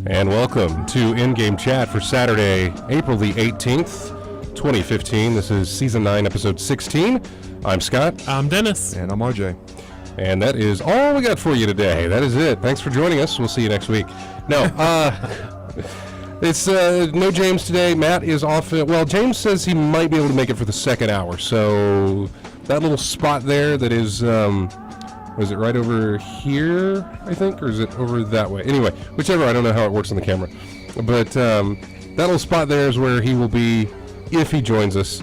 And welcome to In-Game Chat for Saturday, April the 18th, 2015. This is Season 9, Episode 16. I'm Scott. I'm Dennis. And I'm ArJay. And that is all we got for you today. That is it. Thanks for joining us. We'll see you next week. No, it's no James today. Matt is off. Well, James says he might be able to make it for the second hour. So that little spot there that is... was it right over here, I think, or is it over that way? Anyway, whichever, I don't know how it works on the camera. But that little spot there is where he will be if he joins us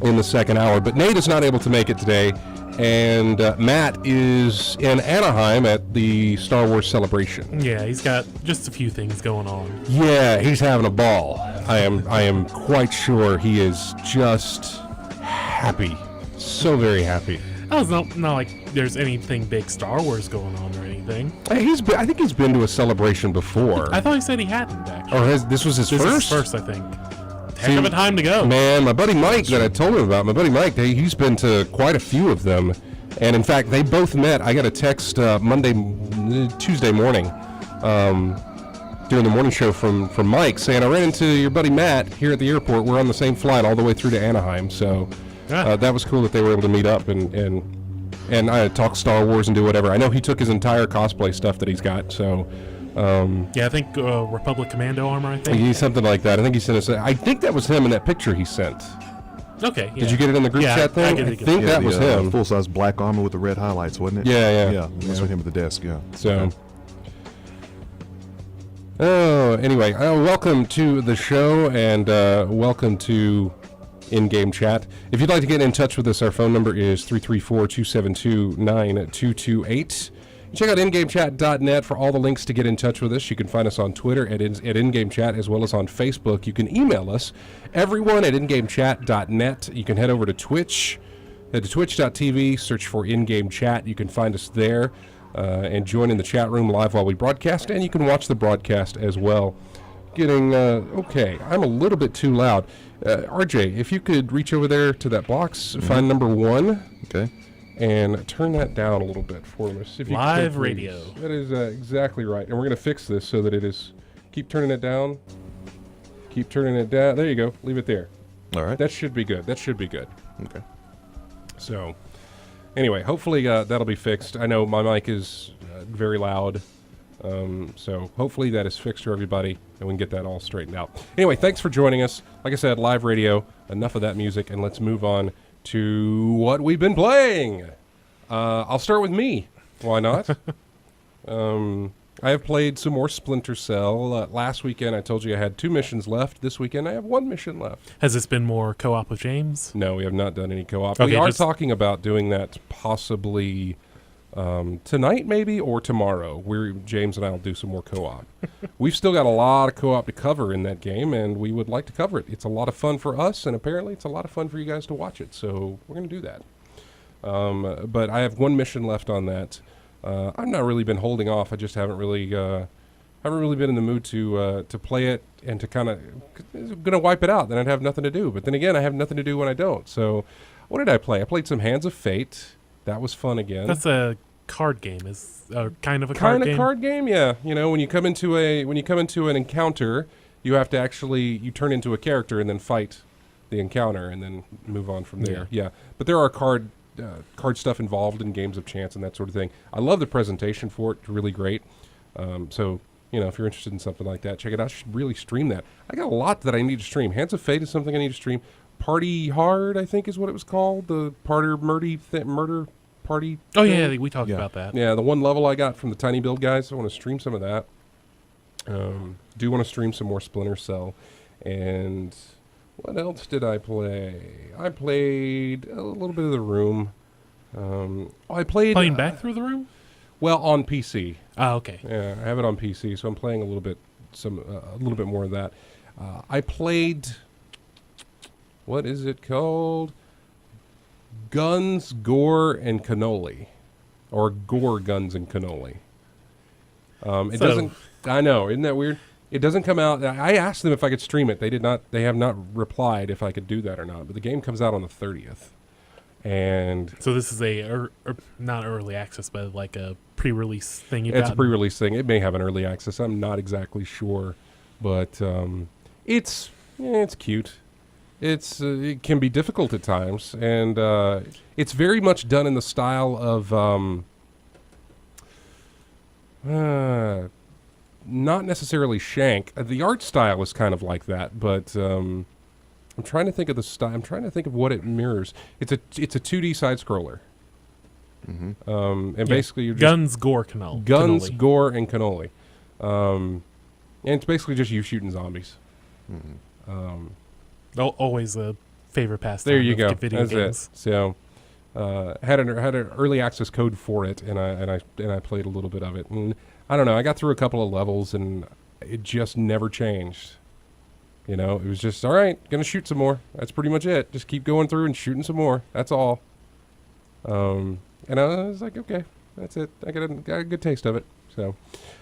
in the second hour. But Nate is not able to make it today, and Matt is in Anaheim at the Star Wars celebration. Yeah, he's got just a few things going on. Yeah, he's having a ball. I am quite sure he is just happy. So very happy. Oh, it's not like there's anything big Star Wars going on or anything. Hey, I think he's been to a celebration before. I thought he said he hadn't, actually. Or this was his first? This is his first, I think. Heck of a time to go. Man, my buddy Mike that I told him about, he's been to quite a few of them. And in fact, they both met. I got a text Tuesday morning during the morning show from Mike saying, I ran into your buddy Matt here at the airport. We're on the same flight all the way through to Anaheim. So that was cool that they were able to meet up and I talk Star Wars and do whatever. I know he took his entire cosplay stuff that he's got, so... yeah, I think Republic Commando armor, I think. He's something like that. I think he sent us... I think that was him in that picture he sent. Okay, yeah. Did you get it in the group chat thing? I think that was him. Full-size black armor with the red highlights, wasn't it? Yeah. Yeah, that's with him at the desk, yeah. So... Oh, anyway, welcome to the show, and welcome to... In-Game Chat. If you'd like to get in touch with us, our phone number is 334-272-9228. Check out ingamechat.net for all the links to get in touch with us. You can find us on Twitter at In-Game Chat as well as on Facebook. You can email us, everyone at ingamechat.net. You can head over to Twitch, head to twitch.tv, search for In-Game Chat. You can find us there and join in the chat room live while we broadcast, and you can watch the broadcast as well. Okay, I'm a little bit too loud. ArJay, if you could reach over there to that box, find number 1. Okay. And turn that down a little bit for us. If you Live could, radio. That is exactly right. And we're going to fix this so that it is... Keep turning it down. Keep turning it down. There you go. Leave it there. All right. That should be good. Okay. So, anyway, hopefully that'll be fixed. I know my mic is very loud. So hopefully that is fixed for everybody and we can get that all straightened out. Anyway, thanks for joining us. Like I said, live radio, enough of that music, and let's move on to what we've been playing. I'll start with me. Why not? I have played some more Splinter Cell. Last weekend I told you I had 2 missions left. This weekend I have 1 mission left. Has this been more co-op with James? No, we have not done any co-op. Okay, we are talking about doing that possibly... tonight maybe or tomorrow. James and I will do some more co-op. We've still got a lot of co-op to cover in that game, and we would like to cover it. It's a lot of fun for us, and apparently it's a lot of fun for you guys to watch it, so we're going to do that. But I have 1 mission left on that. I've not really been holding off. I just haven't really been in the mood to play it and to kind of going to wipe it out. Then I'd have nothing to do. But then again, I have nothing to do when I don't. So what did I play? I played some Hands of Fate. That was fun again. That's a card game. Is kind of a card game. Card game, yeah. You know, when you come into an encounter, you have to you turn into a character and then fight the encounter and then move on from there. Yeah. But there are card stuff involved in games of chance and that sort of thing. I love the presentation for it. It's really great. So, you know, if you're interested in something like that, check it out. I should really stream that. I got a lot that I need to stream. Hands of Fate is something I need to stream. Party Hard, I think is what it was called. The murder party. Oh thing. yeah, we talked Yeah. about that. Yeah, the one level I got from the Tiny Build guys. I want to stream some of that. Do want to stream some more Splinter Cell. And what else did I play? I played a little bit of The Room. I played... Playing Back Through the Room? Well, on PC. Oh, okay. Yeah, I have it on PC, so I'm playing a little bit more of that. I played... What is it called? Guns, Gore, and Cannoli. Or Gore, Guns, and Cannoli. It doesn't... I know, isn't that weird? It doesn't come out... I asked them if I could stream it. They did not... They have not replied if I could do that or not. But the game comes out on the 30th. And... So this is not early access, but like a pre-release thing. It's a pre-release thing. It may have an early access. I'm not exactly sure. But it's cute. It can be difficult at times. And it's very much done in the style of... not necessarily Shank. The art style is kind of like that, but I'm trying to think of the style. I'm trying to think of what it mirrors. It's a 2D side scroller. And basically you're just Guns, Gore, Cannoli. Guns, Gore, and Cannoli. And it's basically just you shooting zombies. Always a favorite pastime. There you of go. Video That's games. it. So had an early access code for it, and I played a little bit of it. And I don't know. I got through a couple of levels, and it just never changed. You know, it was just all right. Gonna shoot some more. That's pretty much it. Just keep going through and shooting some more. That's all. And I was like, okay, that's it. I got a good taste of it. So,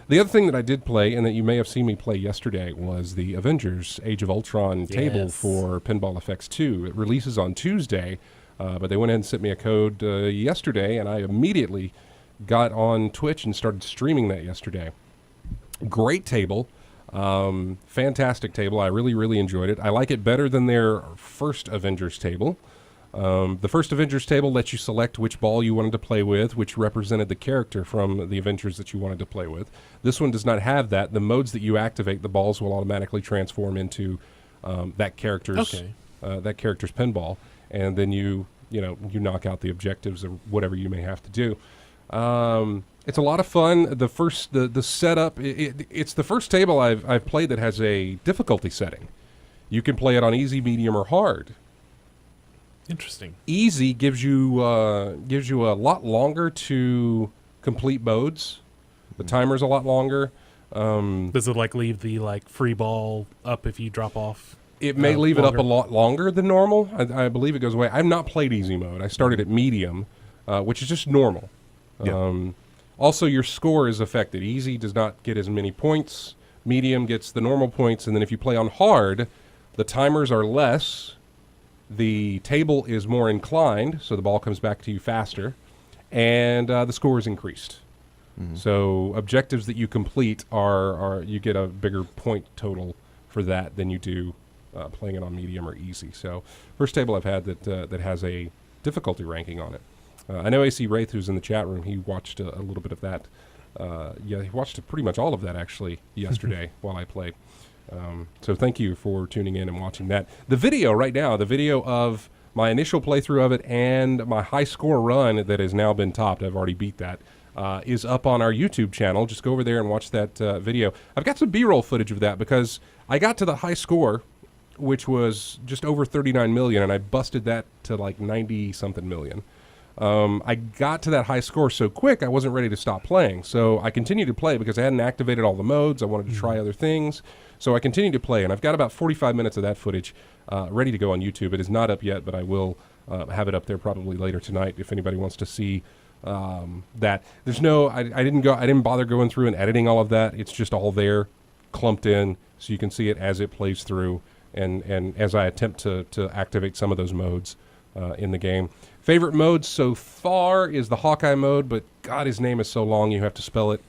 the other thing that I did play, and that you may have seen me play yesterday, was the Avengers Age of Ultron table Yes. for Pinball FX2. It releases on Tuesday, but they went ahead and sent me a code yesterday, and I immediately got on Twitch and started streaming that yesterday. Great table. Fantastic table. I really, really enjoyed it. I like it better than their first Avengers table. The first Avengers table lets you select which ball you wanted to play with, which represented the character from the Avengers that you wanted to play with. This one does not have that. The modes that you activate, the balls will automatically transform into that character's pinball, and then you knock out the objectives or whatever you may have to do. It's a lot of fun. The setup. It's the first table I've played that has a difficulty setting. You can play it on easy, medium, or hard. Interesting. Easy gives you a lot longer to complete modes. The timer's a lot longer. Does it leave the free ball up if you drop off? It may leave it up longer? a lot longer than normal. I believe it goes away. I've not played easy mode. I started at medium, which is just normal. Yeah. Also, your score is affected. Easy does not get as many points. Medium gets the normal points. And then if you play on hard, the timers are less. The table is more inclined, so the ball comes back to you faster. And the score is increased. So objectives that you complete are you get a bigger point total for that than you do playing it on medium or easy. So first table I've had that has a difficulty ranking on it. I know AC Wraith, who's in the chat room, he watched a little bit of that. He watched pretty much all of that actually yesterday while I played. So thank you for tuning in and watching that. The video right now, the video of my initial playthrough of it and my high score run that has now been topped, I've already beat that, is up on our YouTube channel. Just go over there and watch that video. I've got some B-roll footage of that because I got to the high score, which was just over 39 million, and I busted that to 90-something million. I got to that high score so quick, I wasn't ready to stop playing. So I continued to play because I hadn't activated all the modes. I wanted to try other things. So I continued to play, and I've got about 45 minutes of that footage ready to go on YouTube. It is not up yet, but I will have it up there probably later tonight if anybody wants to see that. There's no, I didn't bother going through and editing all of that. It's just all there, clumped in, so you can see it as it plays through, and as I attempt to activate some of those modes in the game. Favorite mode so far is the Hawkeye mode, but God, his name is so long you have to spell it.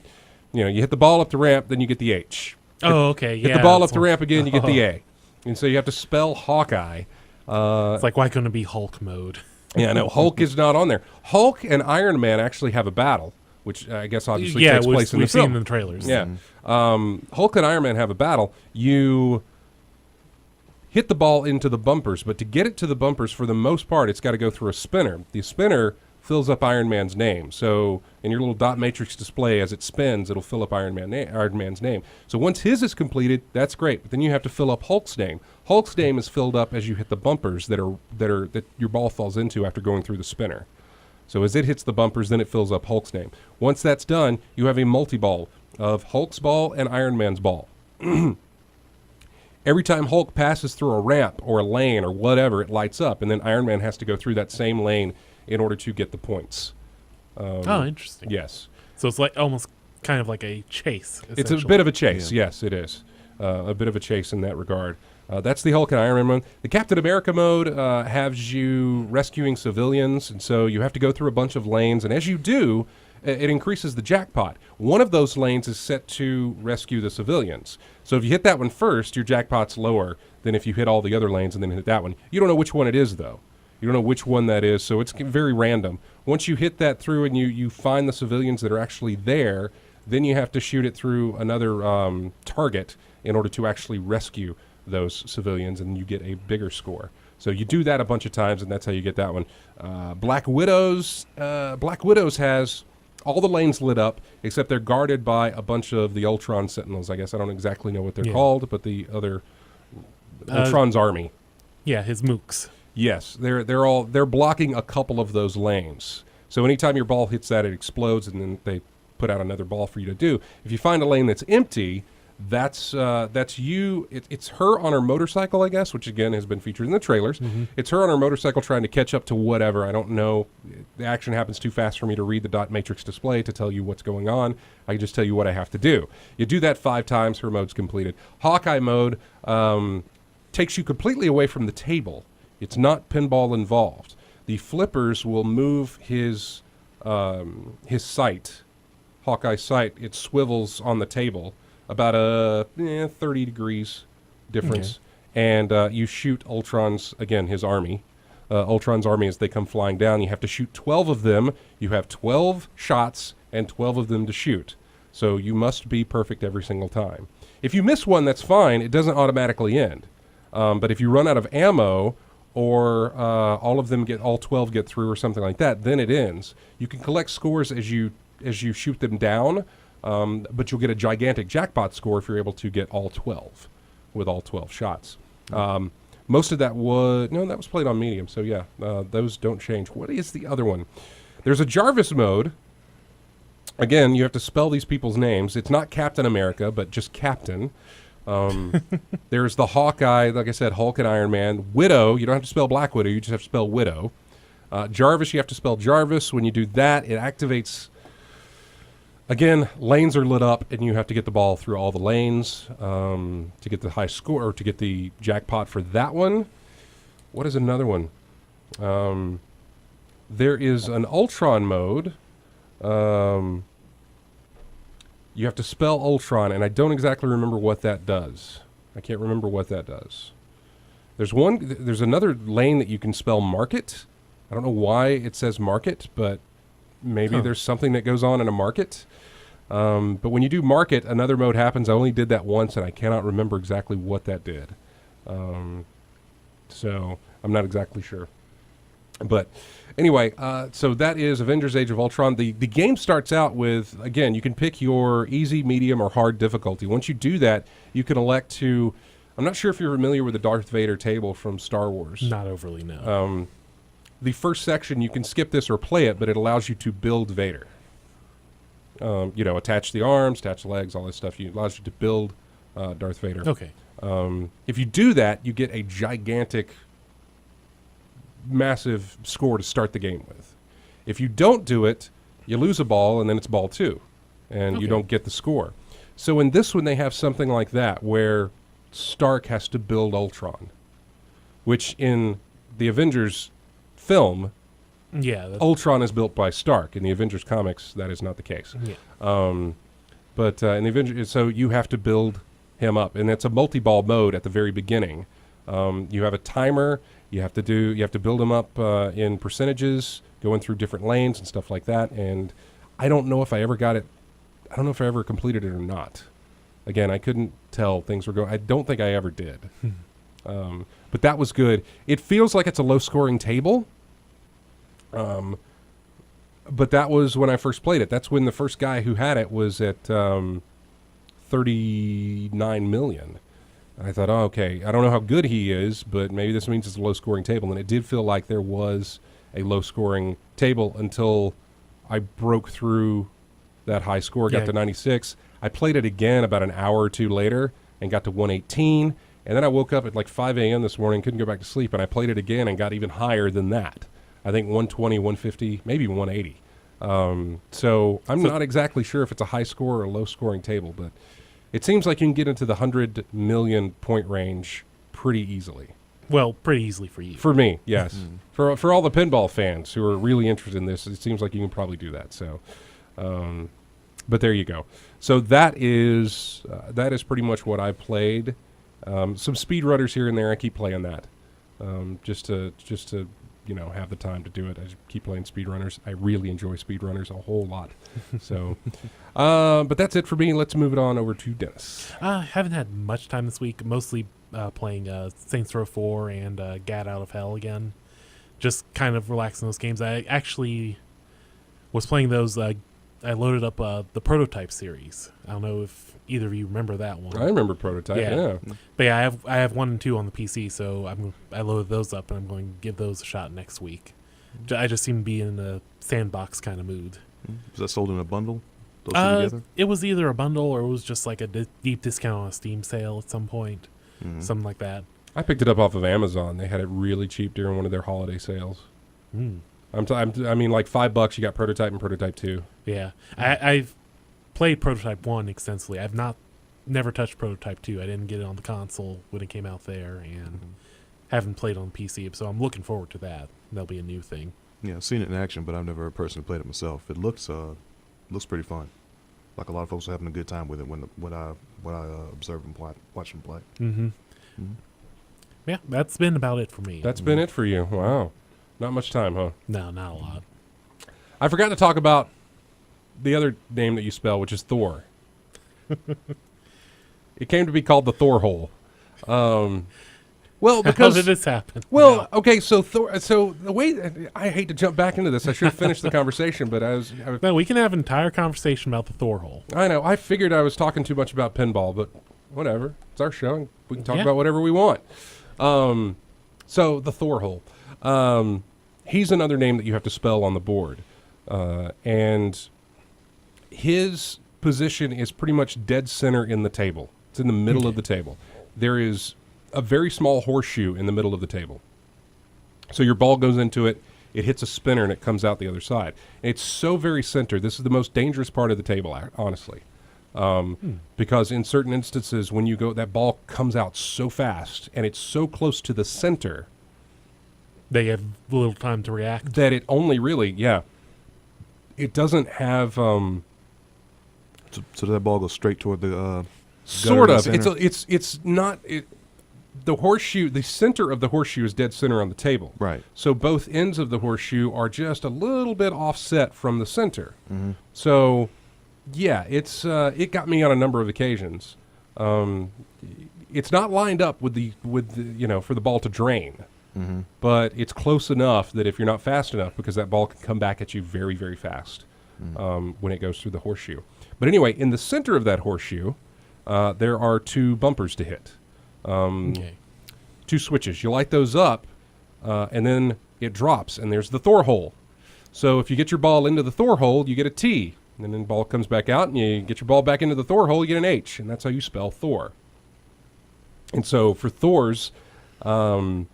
You hit the ball up the ramp, then you get the H. Oh, okay. Yeah. Hit the ball up the ramp again, you get the A. And so you have to spell Hawkeye. It's why couldn't it be Hulk mode? Yeah, no, Hulk is not on there. Hulk and Iron Man actually have a battle, which I guess obviously takes place in the film. We've seen in the trailers. Yeah. Hulk and Iron Man have a battle. You hit the ball into the bumpers, but to get it to the bumpers, for the most part, it's got to go through a spinner. The spinner fills up Iron Man's name. So in your little dot matrix display, as it spins, it'll fill up Iron Man's name. So once his is completed, that's great. But then you have to fill up Hulk's name. Hulk's name is filled up as you hit the bumpers that your ball falls into after going through the spinner. So as it hits the bumpers, then it fills up Hulk's name. Once that's done, you have a multi-ball of Hulk's ball and Iron Man's ball. Every time Hulk passes through a ramp or a lane or whatever, it lights up, and then Iron Man has to go through that same lane in order to get the points. Oh, interesting. Yes. So it's like almost kind of like a chase. It's a bit of a chase. Yeah. Yes, it is. A bit of a chase in that regard. That's the Hulk and Iron Man mode. The Captain America mode has you rescuing civilians, and so you have to go through a bunch of lanes, and as you do, it increases the jackpot. One of those lanes is set to rescue the civilians. So if you hit that one first, your jackpot's lower than if you hit all the other lanes and then hit that one. You don't know which one it is, though. You don't know which one that is, so it's very random. Once you hit that through and you find the civilians that are actually there, then you have to shoot it through another target in order to actually rescue those civilians, and you get a bigger score. So you do that a bunch of times, and that's how you get that one. Black Widows has all the lanes lit up, except they're guarded by a bunch of the Ultron Sentinels. I guess I don't exactly know what they're called, but the other Ultron's army. Yeah, his mooks. Yes, they're blocking a couple of those lanes. So anytime your ball hits that, it explodes, and then they put out another ball for you to do. If you find a lane that's empty, that's you. It's her on her motorcycle, I guess, which again has been featured in the trailers. Mm-hmm. It's her on her motorcycle trying to catch up to whatever. I don't know. The action happens too fast for me to read the dot matrix display to tell you what's going on. I can just tell you what I have to do. You do that 5 times, her mode's completed. Hawkeye mode takes you completely away from the table. It's not pinball involved. The flippers will move his sight, Hawkeye's sight. It swivels on the table about a 30 degrees difference. Okay. And you shoot Ultron's, again, his army. Ultron's army, as they come flying down, you have to shoot 12 of them. You have 12 shots and 12 of them to shoot. So you must be perfect every single time. If you miss one, that's fine. It doesn't automatically end. But if you run out of ammo, or all 12 get through or something like that, then it ends. You can collect scores as you shoot them down, but you'll get a gigantic jackpot score if you're able to get all 12 with all 12 shots. Most of that was played on medium, so yeah, those don't change. What is the other one? There's a Jarvis mode. Again, you have to spell these people's names. It's not Captain America, but just Captain. There's the Hawkeye, like I said, Hulk and Iron Man. Widow, you don't have to spell Black Widow, you just have to spell Widow. Jarvis, you have to spell Jarvis. When you do that, it activates. Again, lanes are lit up, and you have to get the ball through all the lanes to get the high score, or to get the jackpot for that one. What is another one? There is an Ultron mode. You have to spell Ultron, and I don't exactly remember what that does. I can't remember what that does. There's another lane that you can spell market. I don't know why it says market, but maybe there's something that goes on in a market. But when you do market, another mode happens. I only did that once, and I cannot remember exactly what that did. So I'm not exactly sure. But anyway, so that is Avengers Age of Ultron. The game starts out with, again, you can pick your easy, medium, or hard difficulty. Once you do that, you can elect to, I'm not sure if you're familiar with the Darth Vader table from Star Wars. Not overly, no. The first section, you can skip this or play it, but it allows you to build Vader. Attach the arms, attach the legs, all this stuff. It allows you to build Darth Vader. Okay. If you do that, you get a gigantic, massive score to start the game with. If you don't do it, you lose a ball, and then it's ball 2, and you don't get the score. So in this one, they have something like that, where Stark has to build Ultron, which in the Avengers film, Ultron is built by Stark. In the Avengers comics, that is not the case. Yeah. But in the Avengers, so you have to build him up, and it's a multi-ball mode at the very beginning. You have a timer. You have to build him up in percentages, going through different lanes and stuff like that. And I don't know if I ever got it. I don't know if I ever completed it or not. Again, I couldn't tell things were going. I don't think I ever did. But that was good. It feels like it's a low-scoring table. But that was when I first played it. That's when the first guy who had it was at 39 million. And I thought, oh, okay, I don't know how good he is, but maybe this means it's a low-scoring table. And it did feel like there was a low-scoring table until I broke through that high score, got to 96. I played it again about an hour or two later and got to 118. And then I woke up at like 5 a.m. this morning, couldn't go back to sleep, and I played it again and got even higher than that. I think 120, 150, maybe 180. So I'm not exactly sure if it's a high score or a low scoring table, but it seems like you can get into the 100 million point range pretty easily. Well, pretty easily for you. For me, yes. For all the pinball fans who are really interested in this, it seems like you can probably do that. So, but there you go. So that is pretty much what I played. Some speedrunners here and there. I keep playing that just to have the time to do it. I just keep playing speedrunners. I really enjoy speedrunners a whole lot. So, but that's it for me. Let's move it on over to Dennis. I haven't had much time this week. Mostly playing Saints Row 4 and Gat Out of Hell again. Just kind of relaxing those games. I actually was playing those. I loaded up the Prototype series. I don't know if either of you remember that one. I remember Prototype. Yeah. But yeah, I have 1 and 2 on the PC, so I loaded those up, and I'm going to give those a shot next week. I just seem to be in a sandbox kind of mood. Was that sold in a bundle? Those two together? It was either a bundle or it was just like a deep discount on a Steam sale at some point, something like that. I picked it up off of Amazon. They had it really cheap during one of their holiday sales. I mean, like $5. You got Prototype and Prototype 2. Yeah, I've played Prototype 1 extensively. I've never touched Prototype 2. I didn't get it on the console when it came out there, and haven't played on PC. So I'm looking forward to that. That'll be a new thing. Yeah, I've seen it in action, but I've never personally played it myself. It looks pretty fun. Like a lot of folks are having a good time with it when I observe and watch them play. Yeah, that's been about it for me. That's been it for you. Wow. Not much time, huh? No, not a lot. I forgot to talk about the other name that you spell, which is Thor. It came to be called the Thor hole. Well, because how did this happen? Well, okay, so Thor. So the way I hate to jump back into this, I should have finished the conversation, but No, we can have an entire conversation about the Thor hole. I know. I figured I was talking too much about pinball, but whatever. It's our show. We can talk about whatever we want. So the Thor hole. He's another name that you have to spell on the board, and his position is pretty much dead center in the table. It's in the middle of the table. There is a very small horseshoe in the middle of the table. So your ball goes into it, it hits a spinner, and it comes out the other side. And it's so very centered. This is the most dangerous part of the table, honestly. Because in certain instances, when you go, that ball comes out so fast, and it's so close to the center. They have little time to react. That it only really, it doesn't have... So does that ball go straight toward the sort of. It's not... The horseshoe, the center of the horseshoe is dead center on the table. Right. So both ends of the horseshoe are just a little bit offset from the center. So, yeah, it got me on a number of occasions. It's not lined up with the for the ball to drain, but it's close enough that if you're not fast enough, because that ball can come back at you very, very fast when it goes through the horseshoe. But anyway, in the center of that horseshoe, there are 2 bumpers to hit. 2 switches. You light those up, and then it drops, and there's the Thor hole. So if you get your ball into the Thor hole, you get a T, and then the ball comes back out, and you get your ball back into the Thor hole, you get an H, and that's how you spell Thor. And so for Thor's, what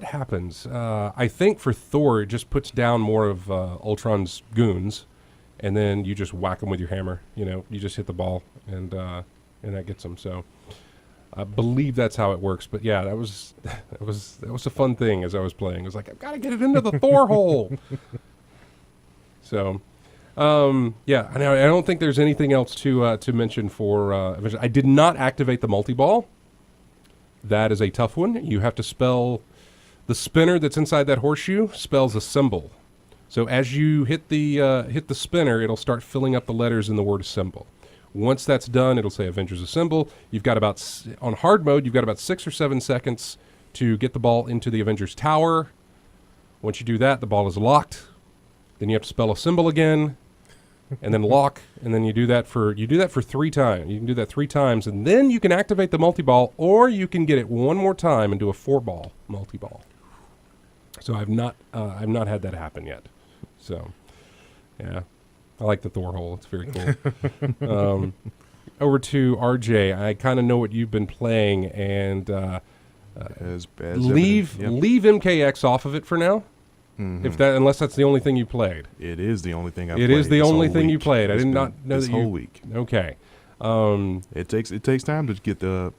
happens? I think for Thor, it just puts down more of Ultron's goons, and then you just whack them with your hammer. You just hit the ball, and that gets them. So I believe that's how it works. But yeah, that was a fun thing as I was playing. I was like, I've got to get it into the Thor hole. So, yeah, I don't think there's anything else to mention for Avengers. I did not activate the multi-ball. That is a tough one. You have to spell the spinner that's inside that horseshoe spells a symbol. So as you hit the spinner, it'll start filling up the letters in the word symbol. Once that's done, it'll say Avengers Assemble. You've got on hard mode, you've got about 6 or 7 seconds to get the ball into the Avengers Tower. Once you do that, the ball is locked. then you have to spell a symbol again, and then lock, and then you do that for 3 times. You can do that 3 times, and then you can activate the multi-ball, or you can get it one more time and do a 4-ball multi-ball. So I've not had that happen yet. So, yeah, I like the Thor hole. It's very cool. Over to ArJay. I kind of know what you've been playing, and leave MKX off of it for now. Mm-hmm. Unless that's the only thing you played. It is the only thing I played. It is the only thing you played. I did not know this that whole week. Okay. It takes time to get the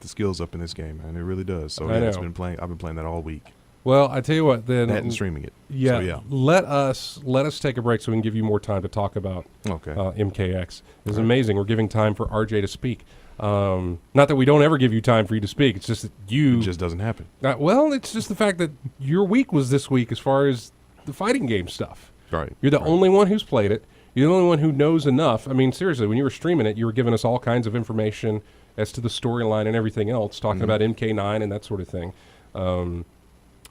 skills up in this game, and it really does. So yeah, I've been playing that all week. Well, I tell you what, then that and streaming it. Yeah, so, yeah. Let us take a break so we can give you more time to talk about MKX. It's amazing. We're giving time for ArJay to speak. Not that we don't ever give you time for you to speak. It's just that it just doesn't happen. Well, it's just the fact that your week was this week as far as the fighting game stuff. Right. You're the only one who's played it. You're the only one who knows enough. I mean, seriously, when you were streaming it, you were giving us all kinds of information as to the storyline and everything else, talking about MK9 and that sort of thing.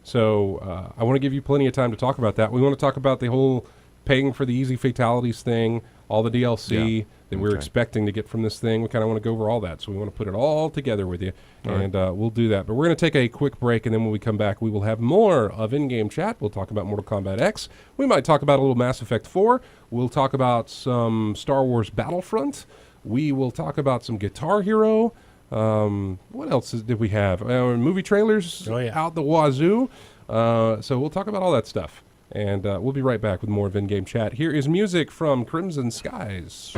So I want to give you plenty of time to talk about that. We want to talk about the whole paying for the easy fatalities thing, all the DLC that we're expecting to get from this thing. We kind of want to go over all that. So we want to put it all together with you, and we'll do that. But we're going to take a quick break, and then when we come back, we will have more of in-game chat. We'll talk about Mortal Kombat X. We might talk about a little Mass Effect 4. We'll talk about some Star Wars Battlefront. We will talk about some Guitar Hero. What else did we have? Movie trailers out the wazoo. So we'll talk about all that stuff. And we'll be right back with more of in-game chat. Here is music from Crimson Skies.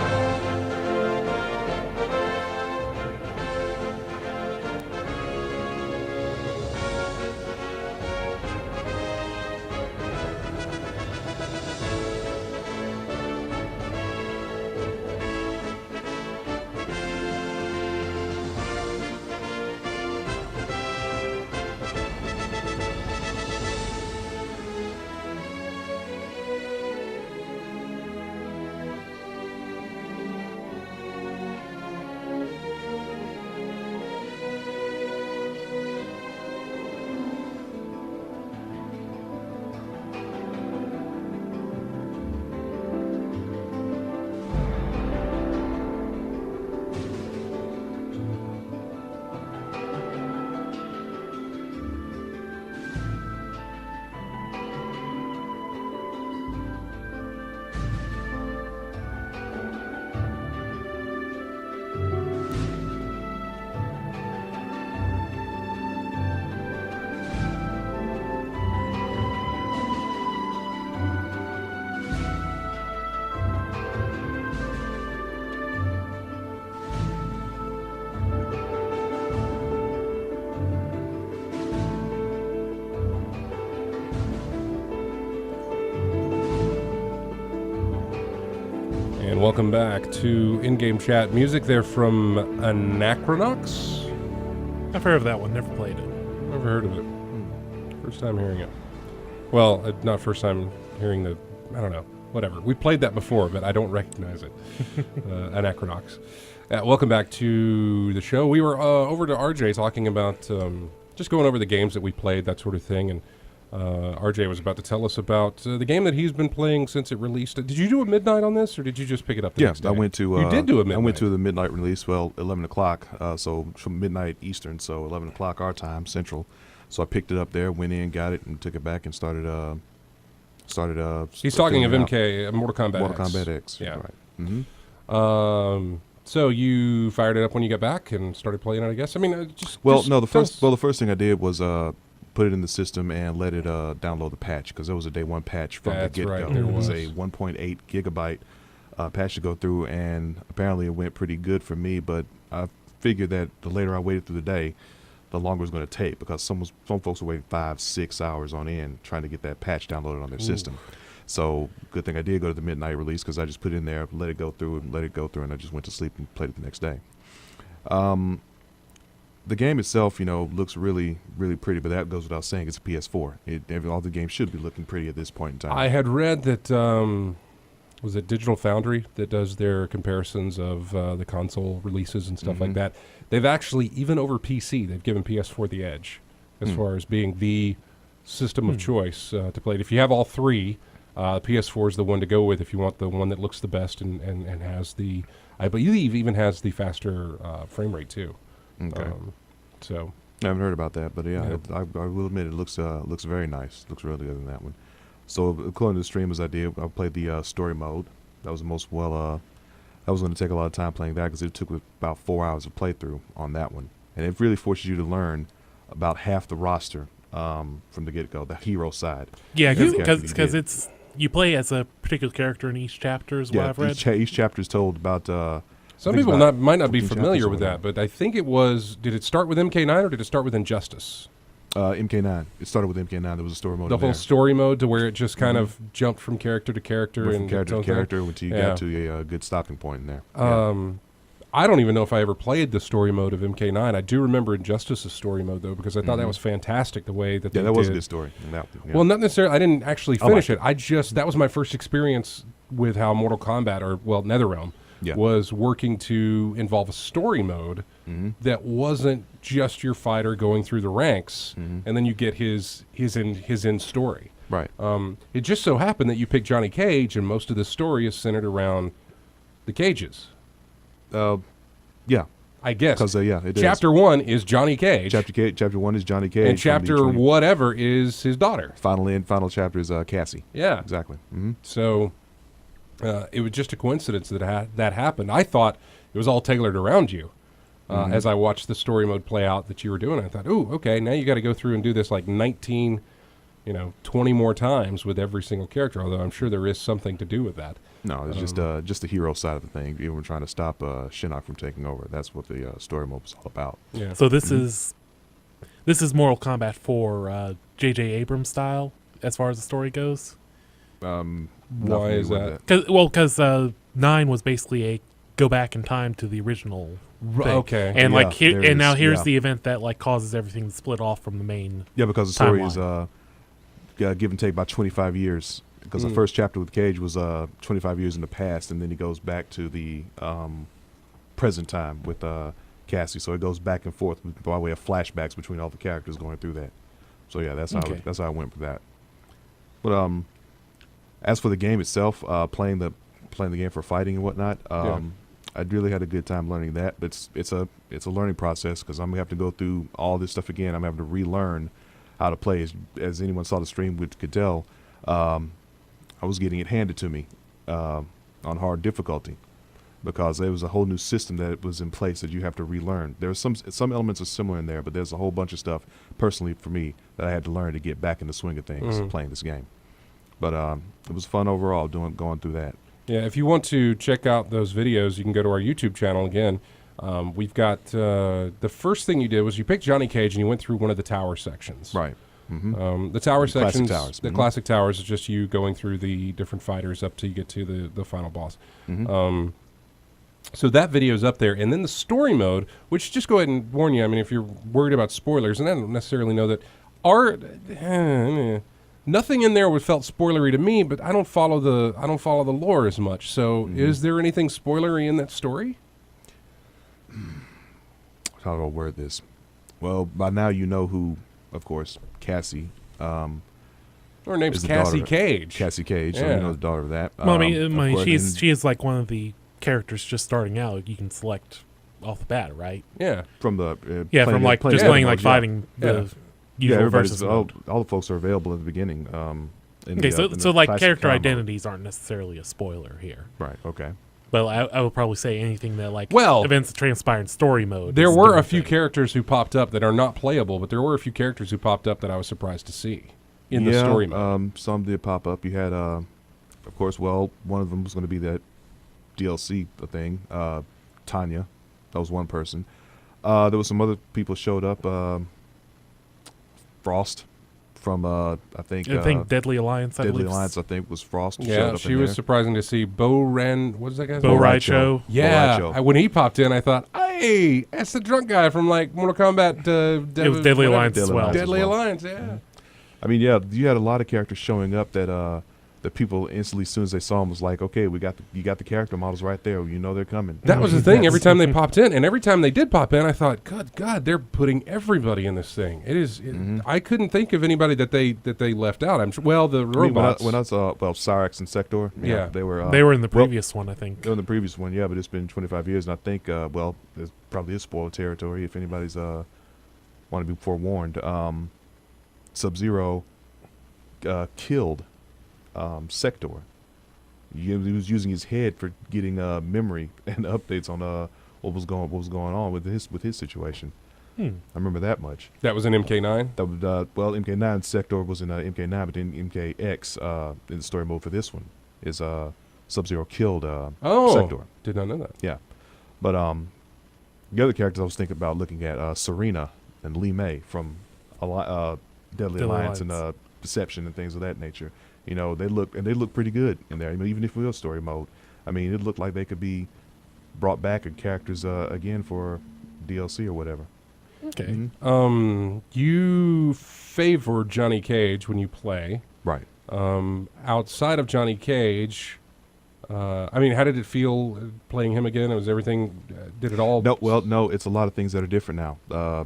Welcome back to in-game chat. Music there from Anachronox. I've heard of that one. Never played it. Never heard of it. First time hearing it. Well, not first time hearing the. I don't know. Whatever. We played that before, but I don't recognize it. Anachronox. Welcome back to the show. We were over to ArJay talking about just going over the games that we played, that sort of thing, and ArJay was about to tell us about the game that he's been playing since it released. Did you do a midnight on this, or did you just pick it up the next day? I went to... you did do a midnight. I went to the midnight release, 11 o'clock, so from midnight Eastern, so 11 o'clock our time, Central. So I picked it up there, went in, got it, and took it back and started... he's talking of Mortal Kombat Mortal Kombat X. Yeah. Right. Mm-hmm. So you fired it up when you got back and started playing it, I guess? I mean, the first thing I did was... put it in the system and let it download the patch, because there was a day one patch from the get-go. Right, there was a 1.8 gigabyte patch to go through, and apparently it went pretty good for me, but I figured that the later I waited through the day, the longer it was going to take, because some folks were waiting 5-6 hours on end trying to get that patch downloaded on their system. So good thing I did go to the midnight release, because I just put it in there, let it go through, and I just went to sleep and played it the next day. The game itself, looks really, really pretty, but that goes without saying. It's a PS4. All the games should be looking pretty at this point in time. I had read that, was it Digital Foundry that does their comparisons of the console releases and stuff like that? They've actually, even over PC, they've given PS4 the edge as far as being the system of choice to play it. If you have all three, PS4 is the one to go with if you want the one that looks the best and has the, I believe, even has the faster frame rate too. Okay. So I haven't heard about that, but Yeah. I will admit it looks very nice. Looks really good in that one. So according to the streamers I played the story mode. That was the most that was going to take a lot of time playing that because it took about 4 hours of playthrough on that one, and it really forces you to learn about half the roster from the get-go, the hero side. Yeah, Every character because you it's you play as a particular character in each chapter, is what I've read. Each chapter is told about. some I think people about might not be 15 familiar chapters with or that, but I think it was. Did it start with MK9 or did it start with Injustice? MK9. It started with MK9. There was a story mode. The in whole there. story mode to where it just kind of jumped from character to character Went from and character its to own thing. character until you Yeah. got to a good stopping point in there. Yeah. I don't even know if I ever played the story mode of MK9. I do remember Injustice's story mode though, because I thought that was fantastic the way that they that was a did. good story. Yeah. Well, not necessarily. I didn't actually I finish liked it. That was my first experience with how Mortal Kombat, or NetherRealm, Yeah. was working to involve a story mode that wasn't just your fighter going through the ranks, and then you get his end story. Right. It just so happened that you picked Johnny Cage, and most of the story is centered around the cages. Yeah. I guess. Because it is. Chapter 1 is Johnny Cage, Chapter 1 is Johnny Cage. and chapter whatever is his daughter. Final chapter is Cassie. Yeah. Exactly. Mm-hmm. So it was just a coincidence that that happened. I thought it was all tailored around you. As I watched the story mode play out that you were doing, I thought, "Ooh, okay, now you got to go through and do this like 19, 20 more times with every single character." Although I'm sure there is something to do with that. No, it's just the hero side of the thing. You were trying to stop Shinnok from taking over. That's what the story mode was all about. Yeah. So this is Mortal Kombat 4 J.J. Abrams style as far as the story goes. Why is that? Because 9 was basically a go back in time to the original thing. Okay. And Yeah, there now is, here's yeah. the event that like causes everything to split off from the main. Yeah, because the story Timeline. is give and take about 25 years. Because the first chapter with Cage was 25 years in the past, and then he goes back to the present time with Cassie. So it goes back and forth by way of flashbacks between all the characters going through that. So yeah, that's how I went with that. But as for the game itself, playing the game for fighting and whatnot, I really had a good time learning that. But it's a learning process because I'm gonna have to go through all this stuff again. I'm having to relearn how to play. As anyone saw the stream could tell, I was getting it handed to me on hard difficulty because there was a whole new system that was in place that you have to relearn. There are some elements are similar in there, but there's a whole bunch of stuff personally for me that I had to learn to get back in the swing of things playing this game. But it was fun overall going through that. Yeah, if you want to check out those videos, you can go to our YouTube channel again. We've got the first thing you did was you picked Johnny Cage and you went through one of the tower sections. Right. Mm-hmm. The tower sections, towers. the classic towers, is just you going through the different fighters up till you get to the final boss. So that video's up there, and then the story mode, which just go ahead and warn you. I mean, if you're worried about spoilers, and I don't necessarily know that nothing in there felt spoilery to me, but I don't follow the lore as much. So, is there anything spoilery in that story? How do I word this? Well, by now you know who, of course, Cassie. Her name's is the Cassie daughter- Cage. Cassie Cage. So Yeah. you know the daughter of that. Well, I of mean, course, and- she is like one of the characters just starting out. You can select off the bat, right? Yeah. from the From like just playing like fighting the usual everybody's versus all, mode. all the folks are available at the beginning. Okay, so like character identities aren't necessarily a spoiler here. Right. Okay. But I would probably say anything that like Well, events that transpire in story mode. There is were a different few thing. characters who popped up that are not playable, but there were a few characters who popped up that I was surprised to see in the story mode. Some did pop up. You had, of course, one of them was going to be that DLC thing. Tanya, that was one person. There was some other people showed up. Frost from I think Deadly Alliance. I Deadly believe. Alliance. I think was Frost. showed Yeah, up she in was there. surprising to see. Bo Ren, what is that guy's Bo name? Raicho. Yeah, Bo Raicho. when he popped in, I thought, hey, that's the drunk guy from like Mortal Kombat. It was Deadly whatever. Alliance as well. Deadly Deadly as well. Alliance, yeah. I mean, yeah, you had a lot of characters showing up that the people instantly, as soon as they saw him, was like, okay, you got the character models right there. You know they're coming. That was the thing. Every time they popped in, and every time they did pop in, I thought, good God, they're putting everybody in this thing. It is. I couldn't think of anybody that they left out. I'm sure. Well, the robots. When I saw Cyrax and Sector, Yeah. they were in the previous one, I think. they were in the previous one, yeah, but it's been 25 years, and I think there's probably is spoiler territory if anybody's want to be forewarned. Sub-Zero killed Sector. He was using his head for getting memory and updates on what was going on with his situation. I remember that much. That was in MK9. That would MK9 Sector was in MK9, but in MKX in the story mode for this one is Sub-Zero killed Sector. Did not know that. Yeah, but the other characters I was thinking about looking at Serena and Lee May from Deadly Alliance and Deception and things of that nature. You know, they look pretty good in there. I mean, even if we were story mode, I mean, it looked like they could be brought back as characters again for DLC or whatever. Okay. You favor Johnny Cage when you play. Right. Outside of Johnny Cage, I mean, how did it feel playing him again? Was everything? Did it all? No. It's a lot of things that are different now.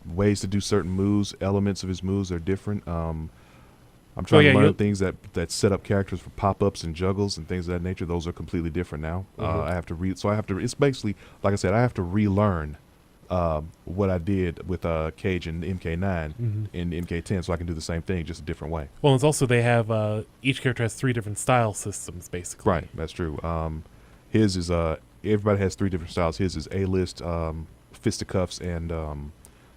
Ways to do certain moves, elements of his moves are different. I'm trying to learn things that set up characters for pop-ups and juggles and things of that nature. Those are completely different now. I have to read. So I have to. It's basically, like I said, I have to relearn what I did with Cage and MK9 in MK10, so I can do the same thing, just a different way. Well, it's also they have each character has 3 different style systems, basically. Right, that's true. His is everybody has 3 different styles. His is A-list, fisticuffs, and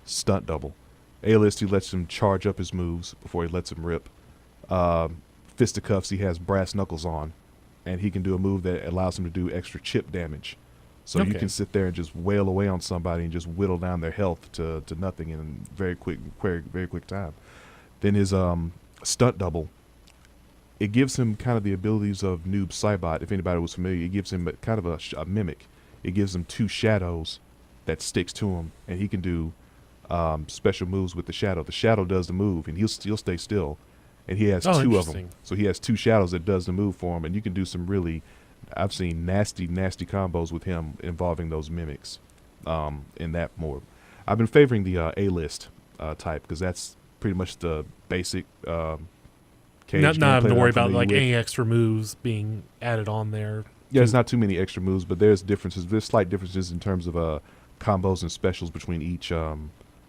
stunt double. A-list, he lets him charge up his moves before he lets him rip. Fisticuffs, he has brass knuckles on, and he can do a move that allows him to do extra chip damage. So you can sit there and just wail away on somebody and just whittle down their health to nothing in very quick time. Then his stunt double, it gives him kind of the abilities of Noob Saibot. If anybody was familiar, it gives him kind of a mimic. It gives him 2 shadows that sticks to him, and he can do special moves with the shadow. The shadow does the move, and he'll stay still. And he has 2 of them. So he has 2 shadows that does the move for him, and you can do some really, I've seen nasty combos with him involving those mimics in that mode. I've been favoring the A-list type because that's pretty much the basic Cage. Not having to worry about like any extra moves being added on there. Yeah, there's not too many extra moves, but there's differences. There's slight differences in terms of combos and specials between each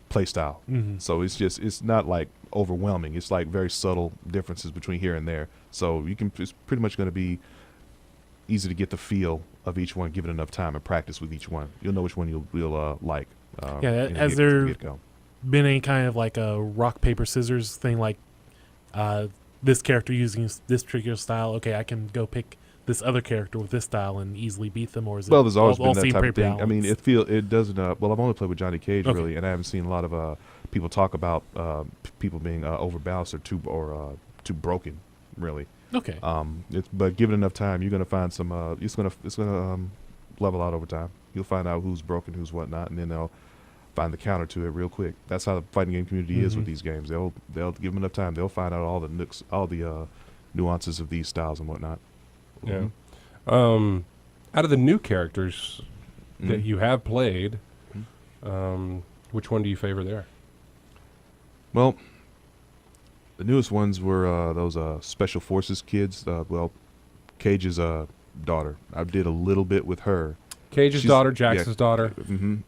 play style. So it's not like overwhelming. It's like very subtle differences between here and there. So it's pretty much going to be easy to get the feel of each one, given enough time and practice with each one. You'll know which one you'll like. Has there been any kind of like a rock paper scissors thing, like this character using this particular style? Okay, I can go pick this other character with this style and easily beat them, or is it? Well, there's always been that type of thing. Balanced? I mean, it doesn't. Well, I've only played with Johnny Cage really, and I haven't seen a lot of people talk about people being overbalanced or too broken, really. Okay. But given enough time, you're gonna find some. It's gonna level out over time. You'll find out who's broken, who's whatnot, and then they'll find the counter to it real quick. That's how the fighting game community is with these games. They'll give them enough time. They'll find out all the nooks, all the nuances of these styles and whatnot. Yeah. Out of the new characters that you have played, which one do you favor there? Well, the newest ones were those Special Forces kids. Cage's daughter. I did a little bit with her. Cage's daughter, Jax's daughter.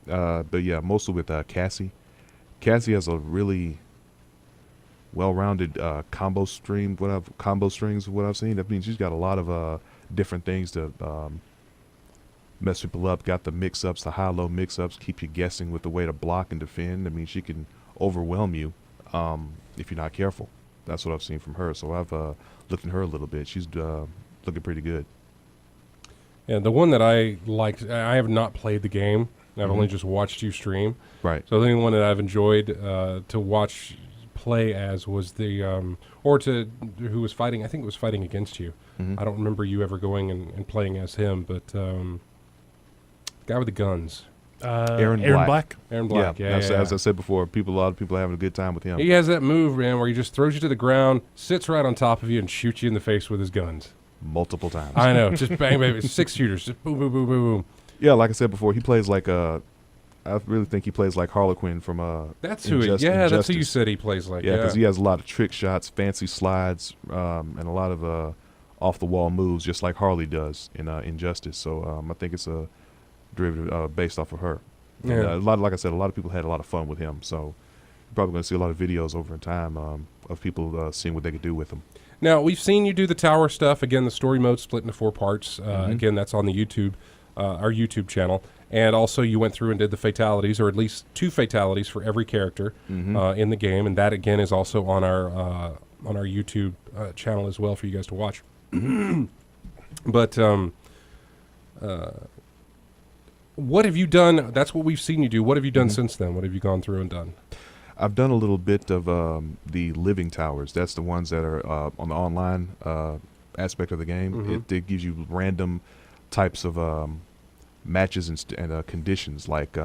But yeah, mostly with Cassie. Cassie has a really well-rounded combo strings. What I've seen. That means she's got a lot of different things to mess people up. Got the mix-ups, the high-low mix-ups, keep you guessing with the way to block and defend. I mean, she can overwhelm you if you're not careful. That's what I've seen from her. So I've looked at her a little bit. She's looking pretty good. Yeah, the one that I liked, I have not played the game. I've only just watched you stream. Right. So the only one that I've enjoyed to watch play as was the, who was fighting, I think it was fighting against you. I don't remember you ever going and playing as him, but guy with the guns. Aaron Black. Aaron Black, yeah. As I said before, a lot of people are having a good time with him. He has that move, man, where he just throws you to the ground, sits right on top of you, and shoots you in the face with his guns. Multiple times. I know, just bang, bang, 6 shooters, just boom, boom, boom, boom, boom. Yeah, like I said before, he plays like I really think he plays like Harlequin from That's who that's who you said he plays like. Yeah, because he has a lot of trick shots, fancy slides, and a lot of off the wall moves, just like Harley does in Injustice. So I think it's a derivative based off of her. Yeah. And, like I said, a lot of people had a lot of fun with him. So you're probably going to see a lot of videos over in time of people seeing what they could do with him. Now, we've seen you do the tower stuff. Again, the story mode split into 4 parts. Again, that's on the YouTube, our YouTube channel. And also you went through and did the fatalities, or at least 2 fatalities for every character in the game. And that, again, is also on our YouTube channel as well for you guys to watch. But what have you done? That's what we've seen you do. What have you done since then? What have you gone through and done? I've done a little bit of the living towers. That's the ones that are on the online aspect of the game. It gives you random types of matches and conditions, like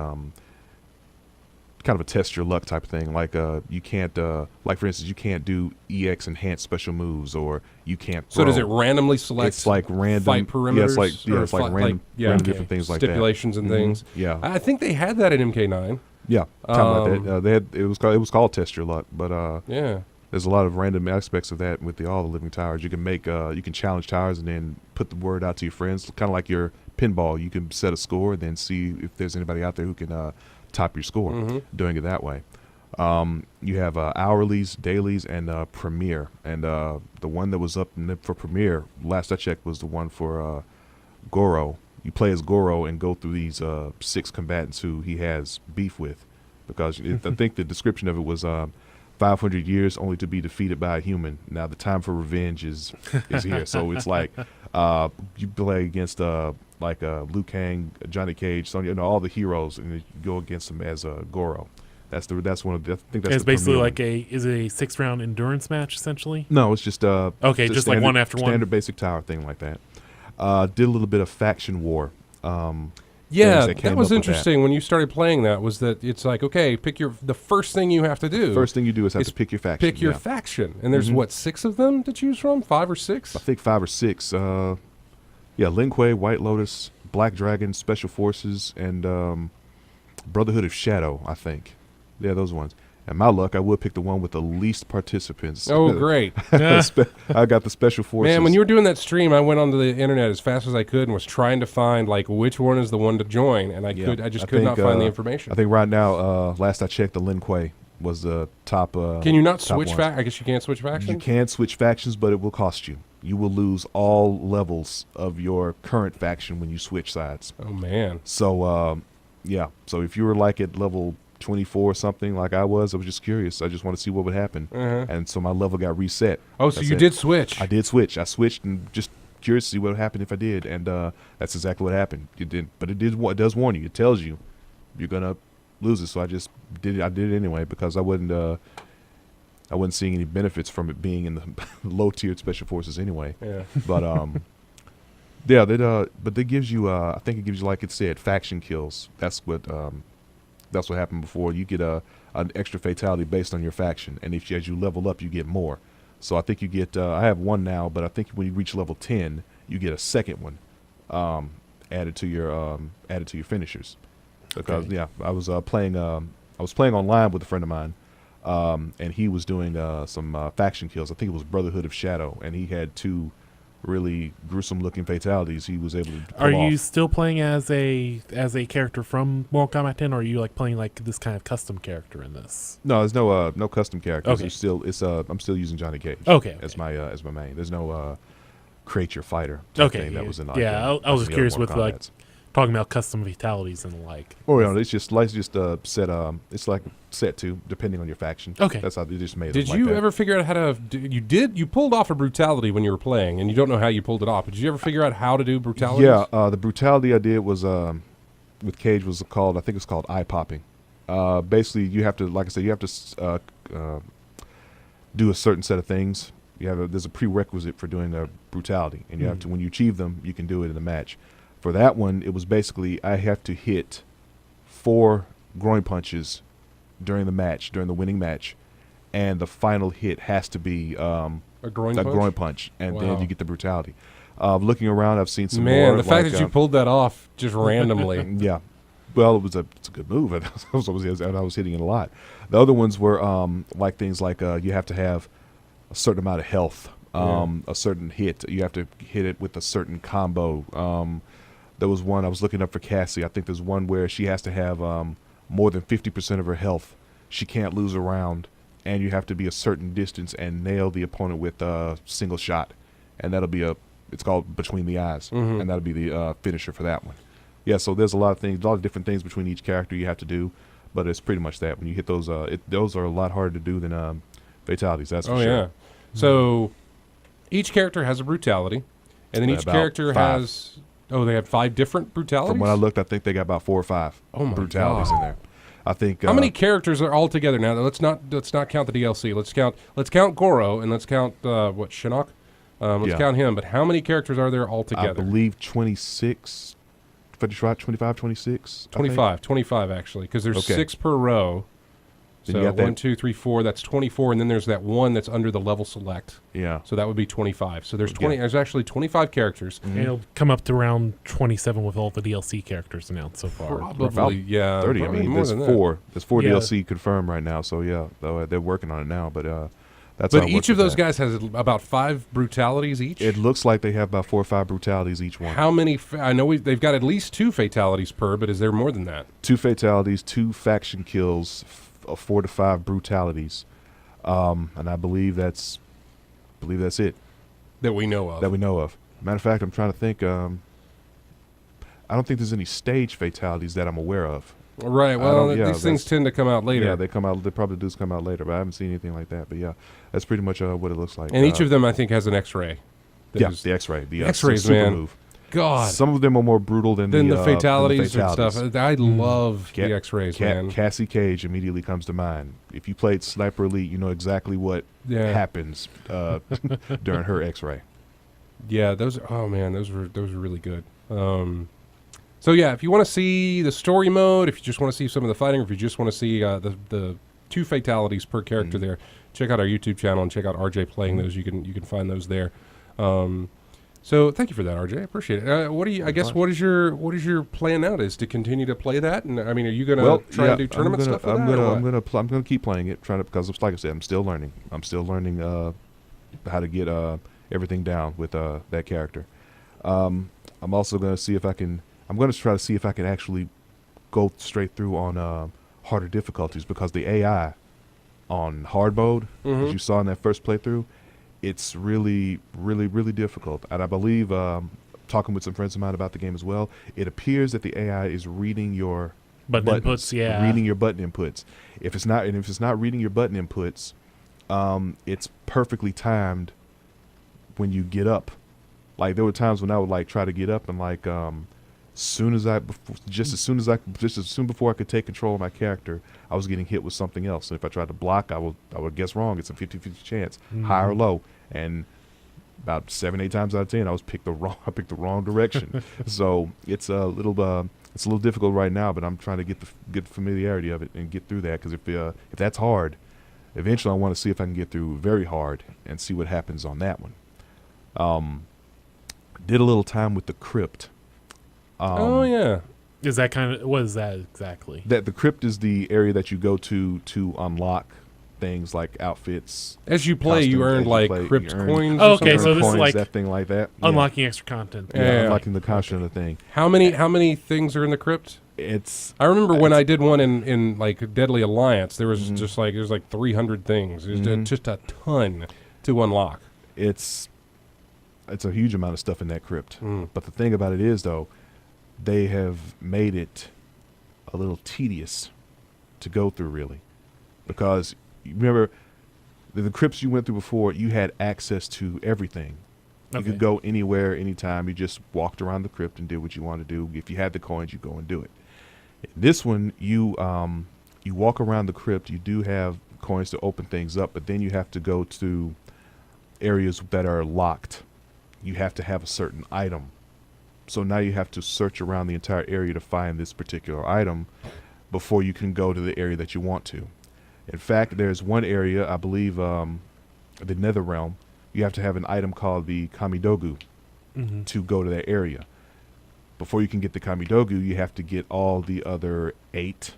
kind of a test your luck type of thing. Like you can't, like for instance, you can't do EX enhanced special moves, or you can't throw. So does it randomly select? It's like random fight perimeters. Yeah, it's like random different things like that. Stipulations and things. Yeah, I think they had that in MK9. Yeah, kind of like that. They had it was called Test Your Luck, but yeah, there's a lot of random aspects of that with all the living towers. You can make you can challenge towers and then put the word out to your friends, kind of like your pinball. You can set a score and then see if there's anybody out there who can top your score doing it that way. You have hourlies, dailies, and Premier. And the one that was up for Premier, last I checked, was the one for Goro. You play as Goro and go through these 6 combatants who he has beef with. Because I think the description of it was 500 years only to be defeated by a human. Now the time for revenge is here. So it's like you play against like Liu Kang, Johnny Cage, Sonya, all the heroes, and you go against them as Goro. That's one of the. I think that's it's basically like is it a 6-round endurance match essentially? No, it's just okay, just standard, like one after one, standard basic tower thing like that. Did a little bit of faction war. Yeah, that was interesting when you started playing. That was that it's like, okay, pick the first thing you have to do. First thing you do is have to pick your faction. Pick your faction, and there's what, 6 of them to choose from, 5 or 6? I think 5 or 6. Yeah, Lin Kuei, White Lotus, Black Dragon, Special Forces, and Brotherhood of Shadow. I think, yeah, those ones. And my luck, I would pick the one with the least participants. Oh, great. I got the Special Forces. Man, when you were doing that stream, I went onto the internet as fast as I could and was trying to find, like, which one is the one to join, and I just could not find the information. I think right now, last I checked, the Lin Kuei was the top. Can you not switch factions? I guess you can't switch factions? You can switch factions, but it will cost you. You will lose all levels of your current faction when you switch sides. Oh, man. So, yeah. So if you were like at level 24 or something like I was just curious. I just want to see what would happen. And so my level got reset. Oh, so you did switch. I did switch. I switched and just curious to see what would happen if I did. And that's exactly what happened. It did, but it does warn you. It tells you you're going to lose it. So I just did it. I did it anyway because I wasn't seeing any benefits from it being in the low tiered special forces anyway. Yeah. But yeah, but it gives you I think it gives you, like it said, faction kills. That's what happened before. You get an extra fatality based on your faction, and as you level up, you get more. So I think you get. I have 1 now, but I think when you reach level 10, you get a second one added to your finishers. Because I was playing online with a friend of mine, and he was doing some faction kills. I think it was Brotherhood of Shadow, and he had 2 really gruesome looking fatalities he was able to pull Are off. you still playing as a character from Mortal Kombat 10, or are you like playing like this kind of custom character in this? No, there's no custom characters. Okay. I'm still using Johnny Cage. Okay. As my main. There's no create your fighter thing that was in I was just curious with like talking about custom fatalities and like. Oh yeah, it's just set. It's like set to depending on your faction. Okay, that's how they just made it. Did you ever figure out how to? You pulled off a brutality when you were playing, and you don't know how you pulled it off. But did you ever figure out how to do brutality? Yeah, the brutality I did was with Cage was called. I think it's called eye popping. Basically, you have to, like I said, you have to do a certain set of things. There's a prerequisite for doing a brutality, and you have to, when you achieve them, you can do it in a match. For that one, it was basically I have to hit 4 groin punches during the winning match, and the final hit has to be A groin punch? and Wow. then you get the brutality. Looking around, I've seen some Man, more. the fact that you pulled that off just randomly. Yeah. Well, it's a good move. I was hitting it a lot. The other ones were like things like you have to have a certain amount of health, a certain hit. You have to hit it with a certain combo. There was one I was looking up for Cassie. I think there's one where she has to have more than 50% of her health. She can't lose a round, and you have to be a certain distance and nail the opponent with a single shot, and that'll be it's called Between the Eyes, and that'll be the finisher for that one. Yeah, so there's a lot of different things between each character you have to do, but it's pretty much that. When you hit those, those are a lot harder to do than fatalities. That's for sure. Yeah. So each character has a brutality, and then each About character 5. has. Oh, they have 5 different brutalities. From when I looked, I think they got about 4 or 5 Oh my brutalities God. in there. I think. How many characters are all together now? Let's not count the DLC. Let's count Goro, and let's count Shinnok. Let's count him. But how many characters are there all together? I believe 26. 25, 26? 25 actually, because there's Okay. 6 per row. Then you So got that- 1, 2, 3, 4. That's 24, and then there's that one that's under the level select. Yeah. So that would be 25. So there's Yeah. 20. There's actually 25 characters. And it'll come up to around 27 with all the DLC characters announced so far. Probably, yeah. 30. I probably mean, more there's than that. 4. There's 4 Yeah. DLC confirmed right now. So yeah, they're working on it now. But that's. But how it each works of with those that. guys has about 5 brutalities each. It looks like they have about 4 or 5 brutalities each one. How many? I know they've got at least 2 fatalities per, but is there more than that? 2 fatalities, 2 faction kills, 4 to 5 brutalities, and I believe that's it That we know of. that we know of. Matter of fact, I'm trying to think. I don't think there's any stage fatalities that I'm aware of. Right. Well, yeah, these things that's- tend to come out later. Yeah, they come out. They probably do come out later, but I haven't seen anything like that. But yeah, that's pretty much what it looks like. and each of them, I think, has an X-ray. that yeah, is- the X-ray, the X-rays, super man. move. God. Some of them are more brutal than Then the the fatalities and fatalities. stuff. I love Ca- the X-rays, man. Cassie Cage immediately comes to mind. If you played Sniper Elite, you know exactly what Yeah. happens during her X-ray. Yeah, those. Oh man, those were really good. So yeah, if you want to see the story mode, if you just want to see some of the fighting, or if you just want to see the 2 fatalities per character there, check out our YouTube channel and check out ArJay playing those. You can find those there. So thank you for that, ArJay. I appreciate it. What do you? I guess what is your plan now? Is to continue to play that? And I mean, are you gonna try and do tournament stuff with that? I'm gonna keep playing it, because like I said, I'm still learning. I'm still learning how to get everything down with that character. I'm also gonna see if I can. I'm gonna try to see if I can actually go straight through on harder difficulties, because the AI on hard mode, as you saw in that first playthrough, it's really, really, really difficult. And I believe, talking with some friends of mine about the game as well, it appears that the AI is reading your Button buttons, inputs, yeah. reading your button inputs. If it's not reading your button inputs, it's perfectly timed when you get up. Like, there were times when I would try to get up, and just as soon before I could take control of my character, I was getting hit with something else. And if I tried to block, I would guess wrong. It's a 50-50 chance, high or low. And about 7-8 times out of 10, I picked the wrong direction. So it's a little difficult right now, but I'm trying to get the familiarity of it and get through that. Because if that's hard, eventually I want to see if I can get through very hard and see what happens on that one. Did a little time with the crypt. Oh yeah. Is that what is that exactly? That the crypt is the area that you go to unlock things like outfits. As you play, you costumes. earn As you play, crypt you earn- coins. Oh, or okay, something? so this is coins, like that thing like that. Yeah. Unlocking extra content. Yeah. Unlocking the content of the thing. How many things are in the crypt? I remember when I did one in like Deadly Alliance, there was just like 300 things. There's just a ton to unlock. It's a huge amount of stuff in that crypt. But the thing about it is, though, they have made it a little tedious to go through, really, because you remember the crypts you went through before, you had access to everything. You Okay. could go anywhere, anytime. You just walked around the crypt and did what you wanted to do. If you had the coins, you go and do it. This one, you walk around the crypt. You do have coins to open things up, but then you have to go to areas that are locked. You have to have a certain item So now you have to search around the entire area to find this particular item before you can go to the area that you want to. In fact, there's one area, I believe, the Nether Realm. You have to have an item called the Kamidogu to go to that area. Before you can get the Kamidogu, you have to get all the other 8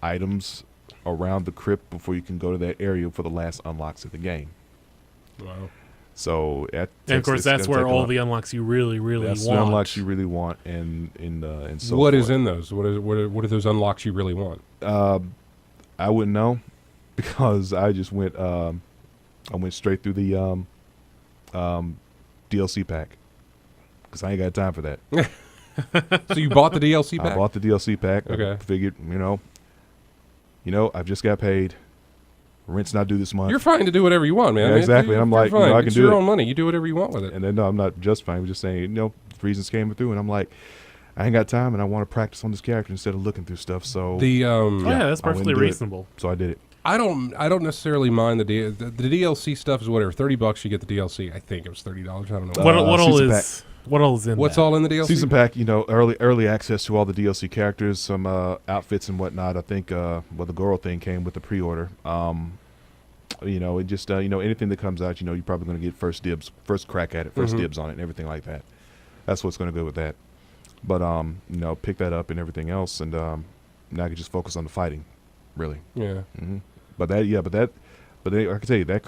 items around the crypt before you can go to that area for the last unlocks of the game. Wow. So and of course, that's where all the unlocks you really, really that's want. the unlocks you really want, and so what forth. is in those? What are those unlocks you really want? I wouldn't know, because I just went straight through the DLC pack, because I ain't got time for that. So you bought the DLC pack? I bought the DLC pack. Okay. I figured, I've just got paid. Rent's not due this month. You're fine to do whatever you want, man. Yeah, exactly. And I'm like, I can it's do your it. own money. You do whatever you want with it. And then, no, I'm not justifying. I'm just saying, reasons came through, and I'm like, I ain't got time, and I want to practice on this character instead of looking through stuff. So that's perfectly I went and did it. reasonable. So I did it. I don't necessarily mind the DLC stuff is whatever. $30 you get the DLC. I think it was $30. I don't know. What all is in? What's that? all in the DLC? Season pack, early access to all the DLC characters, some outfits and whatnot. I think the Gore thing came with the pre-order. It just anything that comes out, you're probably going to get first crack at it, first dibs on it, and everything like that. That's what's going to go with that. But pick that up and everything else, and now I can just focus on the fighting, really. Yeah. Mm-hmm. But I can tell you, the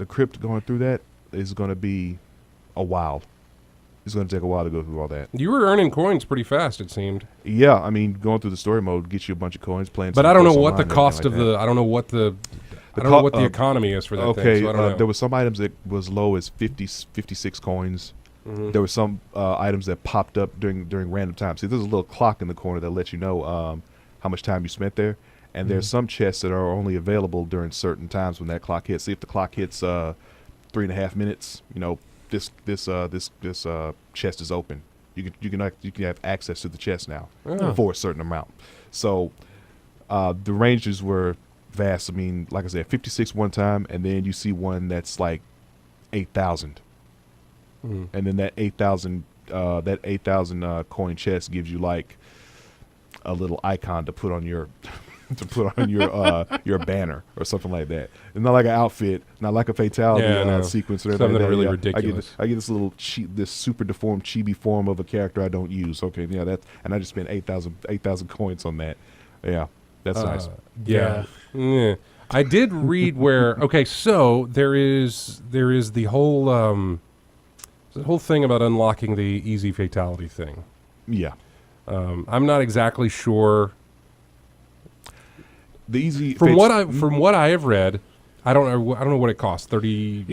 crypt going through that is going to be a while. It's going to take a while to go through all that. You were earning coins pretty fast, it seemed. Yeah, I mean, going through the story mode gets you a bunch of coins, playing. But I don't know what the cost of the. I don't know what the. I don't know what the economy is for that thing. So I don't know. There was some items that was low as 56 coins. Mm-hmm. There were some items that popped up during random times. See, there's a little clock in the corner that lets you know how much time you spent there. And there's some chests that are only available during certain times when that clock hits. See, if the clock hits 3.5 minutes, this chest is open. You can have access to the chest now for a certain amount. So the ranges were vast. I mean, like I said, 56 one time, and then you see one that's like 8,000, and then that 8,000 coin chest gives you like a little icon to put on your your banner or something like that. It's not like an outfit, not like a fatality sequence or something anything really like ridiculous. I get this little this super deformed chibi form of a character I don't use. Okay, and I just spent 8,000 coins on that. Yeah, that's nice. Yeah. I did read where. Okay, so there is the whole thing about unlocking the easy fatality thing. Yeah. I'm not exactly sure. The easy From what I have read, I don't know what it costs. 30,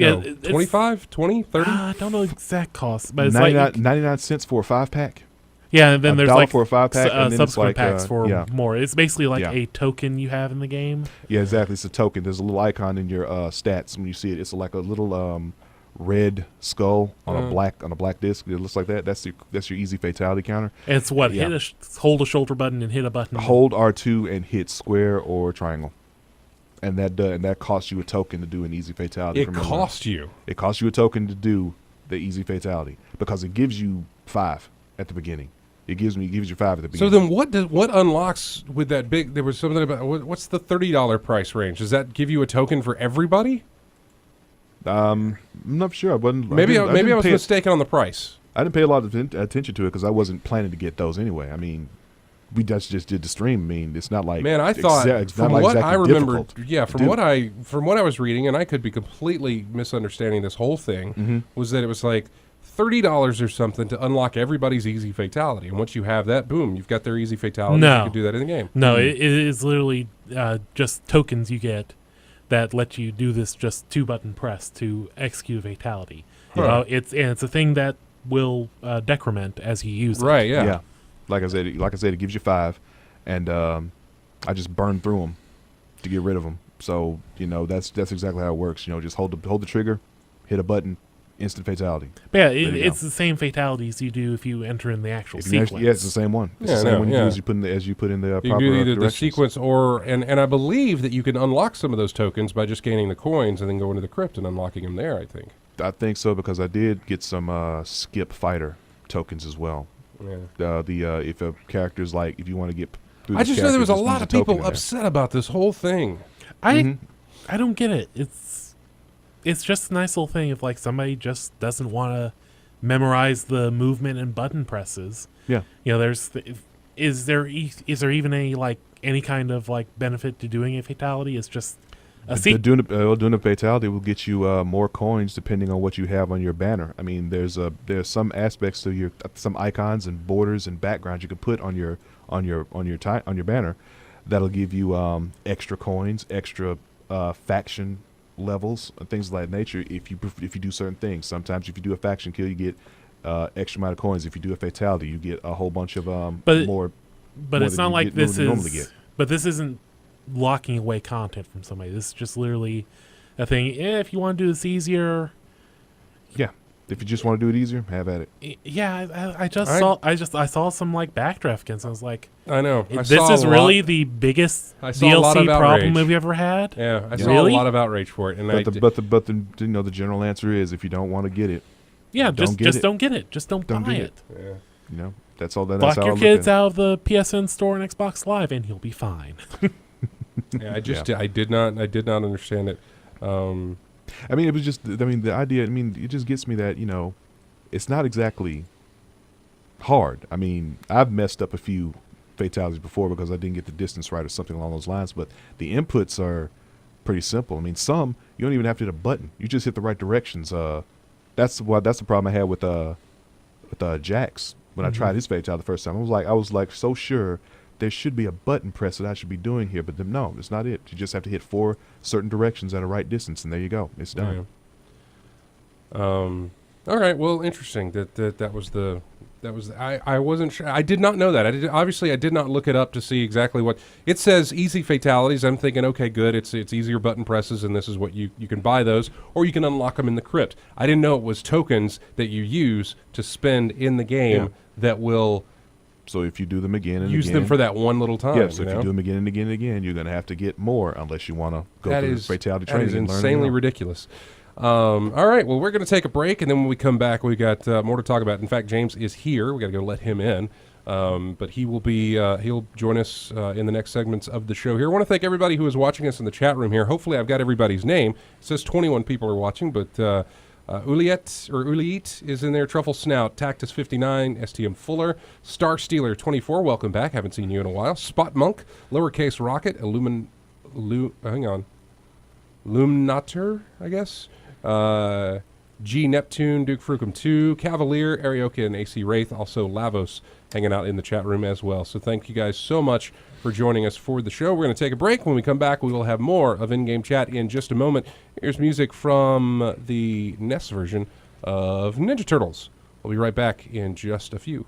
25, 20, 30? I don't know exact cost, but it's 99 cents for a 5-pack. Yeah, and then there's $1 like for a 5-pack, and then subsequent it's like, packs for more. It's basically like a token you have in the game. Yeah, exactly. It's a token. There's a little icon in your stats when you see it. It's like a little red skull on a black disc. It looks like that. That's your easy fatality counter. And it's what hold a shoulder button and hit a button. Hold R2 and hit square or triangle, and that costs you a token to do an easy fatality. It costs you a token to do the easy fatality because it gives you 5 at the beginning. It gives you 5 at the beginning. So then, what unlocks with that big? There was something about what's the $30 price range? Does that give you a token for everybody? I'm not sure. Maybe I was mistaken on the price. I didn't pay a lot of attention to it because I wasn't planning to get those anyway. I mean, we just did the stream. I mean, it's not like I thought from what I remember, from what I was reading, and I could be completely misunderstanding this whole thing, was that it was like $30 or something to unlock everybody's easy fatality, and once you have that, boom, you've got their easy fatality. You can do that in the game. No, it is literally just tokens you get that let you do this just 2-button press to execute a fatality. It's a thing that will decrement as you use it. Right, yeah. Like I said, it gives you 5, and I just burned through them to get rid of them. So that's exactly how it works. Just hold the trigger, hit a button, instant fatality. But yeah, it's the same fatalities you do if you enter in the actual sequence. It's the same one. It's the same one you use. As you put in the proper you do either directions. the sequence or and I believe that you can unlock some of those tokens by just gaining the coins and then going to the crypt and unlocking them there. I think so because I did get some skip fighter tokens as well. Yeah. If a character's like, if you want to get through I this just know there was a character, lot of just use people token in there. upset about this whole thing. I don't get it. It's just a nice little thing if like somebody just doesn't want to memorize the movement and button presses. Yeah. Is there even any kind of like benefit to doing a fatality? It's just Doing a fatality will get you more coins depending on what you have on your banner. I mean, there's some aspects to some icons and borders and backgrounds you can put on your banner that'll give you extra coins, extra faction levels, and things of that nature. If you do certain things, sometimes if you do a faction kill, you get extra amount of coins. If you do a fatality, you get a whole bunch of more. But it's not like this normally get. But this isn't locking away content from somebody. This is just literally a thing. If you want to do this easier, yeah. If you just want to do it easier, have at it. Yeah, I saw some like backdraft against. I was like, I know. this is really the biggest I saw a lot DLC of problem outrage. we've ever had. Yeah, I saw Really? a lot of outrage for it, and But the general answer is, if you don't want to get it, Yeah, Don't just get it. don't get it. Just don't Don't buy do it. yeah. that's all. That's Lock how I your look kids at it. out of the PSN store and Xbox Live, and you'll be fine. Yeah, I did not understand it. I mean, it was just. I mean, the idea. I mean, it just gets me that it's not exactly hard. I mean, I've messed up a few fatalities before because I didn't get the distance right or something along those lines. But the inputs are pretty simple. I mean, some you don't even have to hit a button. You just hit the right directions. That's the problem I had with Jax when I tried his fatality the first time. I was like so sure there should be a button press that I should be doing here, but then no, it's not it. You just have to hit 4 certain directions at a right distance, and there you go. It's done. All right. Well, interesting. That was I wasn't sure. I did not know that. I did not look it up to see exactly what it says. Easy fatalities. I'm thinking, okay, good. It's easier button presses, and this is what you can buy those, or you can unlock them in the crypt. I didn't know it was tokens that you use to spend in the game that will. So if you do them again and use again, them for that one little time. yeah. So if you do them again and again and again, you're going to have to get more unless you want to go through fatality that training. is and learn insanely more. ridiculous. All right, well, we're going to take a break, and then when we come back, we got more to talk about. In fact, James is here. We got to go let him in, but he will be he'll join us in the next segments of the show here. I want to thank everybody who is watching us in the chat room here. Hopefully, I've got everybody's name. It says 21 people are watching, but Uliet is in there. Truffle Snout, Tactus 59, STM Fuller, Star Stealer 24. Welcome back. Haven't seen you in a while. Spot Monk, Lowercase Rocket, Lumnatur, I guess. G Neptune, Duke Frucum 2, Cavalier, Arioka, and AC Wraith. Also Lavos hanging out in the chat room as well. So thank you guys so much for joining us for the show. We're going to take a break. When we come back, we will have more of in-game chat in just a moment. Here's music from the NES version of Ninja Turtles. We'll be right back in just a few.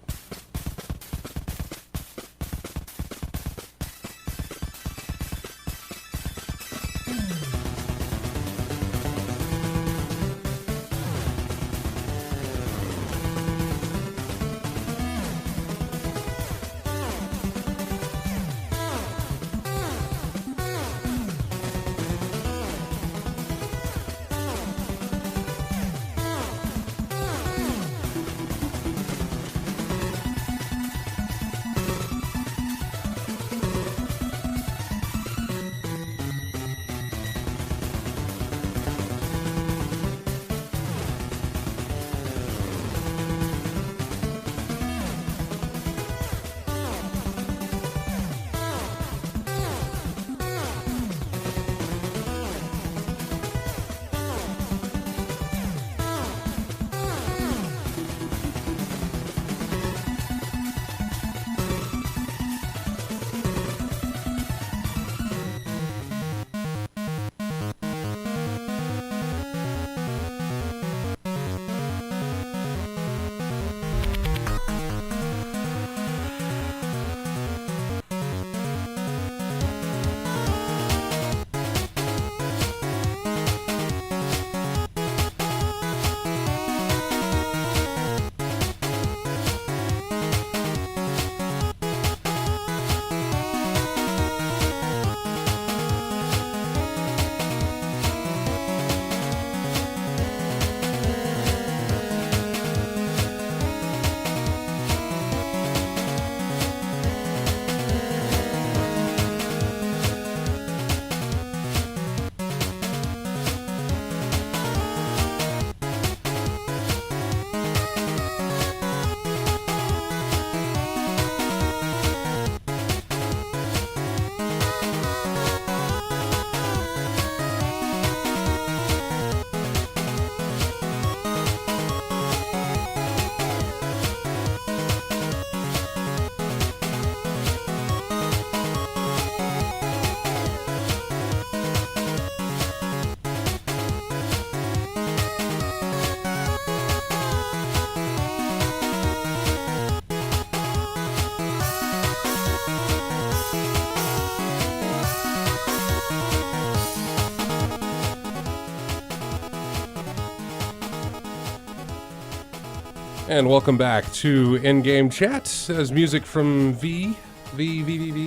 And welcome back to Endgame Chat as music from V,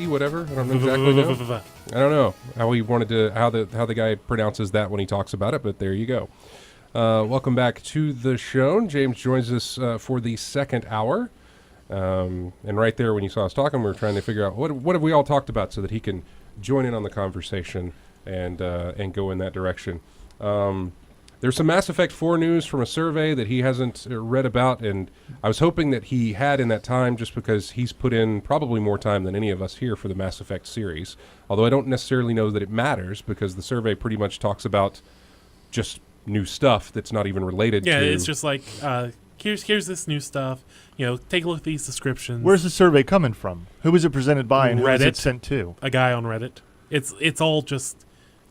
whatever. I don't know exactly. I don't know how he wanted to how the guy pronounces that when he talks about it, but there you go. Welcome back to the show. James joins us for the second hour. And right there, when you saw us talking, we were trying to figure out what have we all talked about so that he can join in on the conversation and go in that direction. There's some Mass Effect 4 news from a survey that he hasn't read about, and I was hoping that he had in that time just because he's put in probably more time than any of us here for the Mass Effect series. Although I don't necessarily know that it matters because the survey pretty much talks about just new stuff that's not even related to... Yeah, it's just like, here's this new stuff. You know, take a look at these descriptions. Where's the survey coming from? Who was it presented by and who was it Reddit. sent to? A guy on Reddit. It's all just...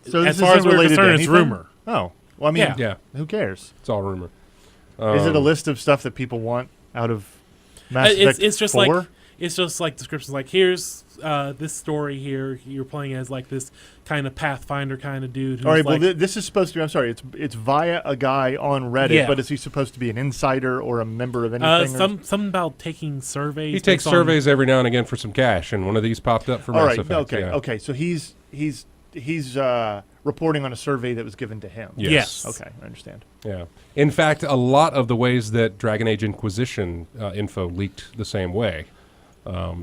So as this far as isn't we're related to concerned, it's anything? rumor. Oh. Well, I mean, Yeah, who cares? it's all rumor. Is it a list of stuff that people want out of Mass Effect It's just 4? like it's just like descriptions like here's this story here. You're playing as like this kind of Pathfinder kind of dude. Who's All right, like, well, this is supposed to be, I'm sorry, it's via a guy on Reddit, Yeah. but is he supposed to be an insider or a member of anything? something about taking surveys. He takes based on- surveys every now and again for some cash, and one of these popped up for All Mass right, Effect. okay, yeah. okay. So he's reporting on a survey that was given to him. Yes. Okay, I understand. Yeah. In fact, a lot of the ways that Dragon Age Inquisition info leaked the same way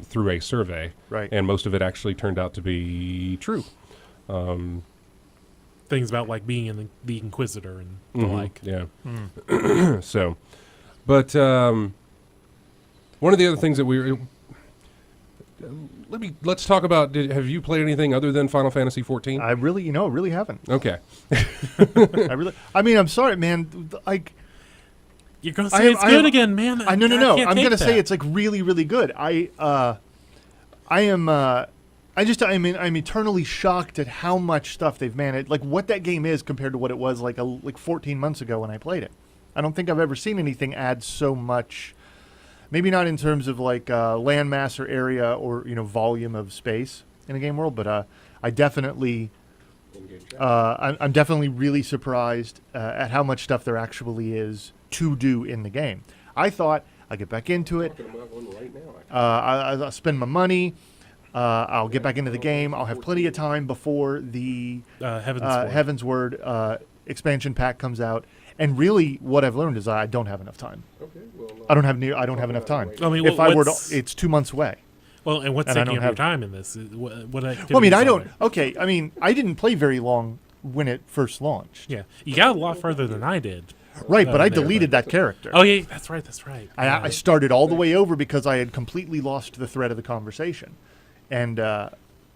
through a survey. Right. And most of it actually turned out to be true. things about like being in the Inquisitor and the like. Yeah. So, but one of the other things that we were... Let's talk about, have you played anything other than Final Fantasy 14? I really haven't. Okay. I mean, I'm sorry, man. Like, You're gonna say it's good again, man. No. can't I'm take gonna say that. it's like really, really good. I'm eternally shocked at how much stuff they've managed. Like what that game is compared to what it was like 14 months ago when I played it. I don't think I've ever seen anything add so much. Maybe not in terms of like landmass or area or volume of space in a game world, but I definitely. I'm definitely really surprised at how much stuff there actually is to do in the game. I thought I'll get back into it. I'll spend my money. I'll get back into the game. I'll have plenty of time before the Heaven's Word. Word expansion pack comes out. And really, what I've learned is I don't have enough time. Okay, well, I don't have enough time. I mean, if I were to, it's 2 months away. Well, and what's And I taking don't up your have- time in this? What activities Well, I mean, I are don't. there? Okay, I mean, I didn't play very long when it first launched. Yeah, you got a lot further than I did. Right, but I there, deleted that character. Oh yeah, that's right. I started all the way over because I had completely lost the thread of the conversation, and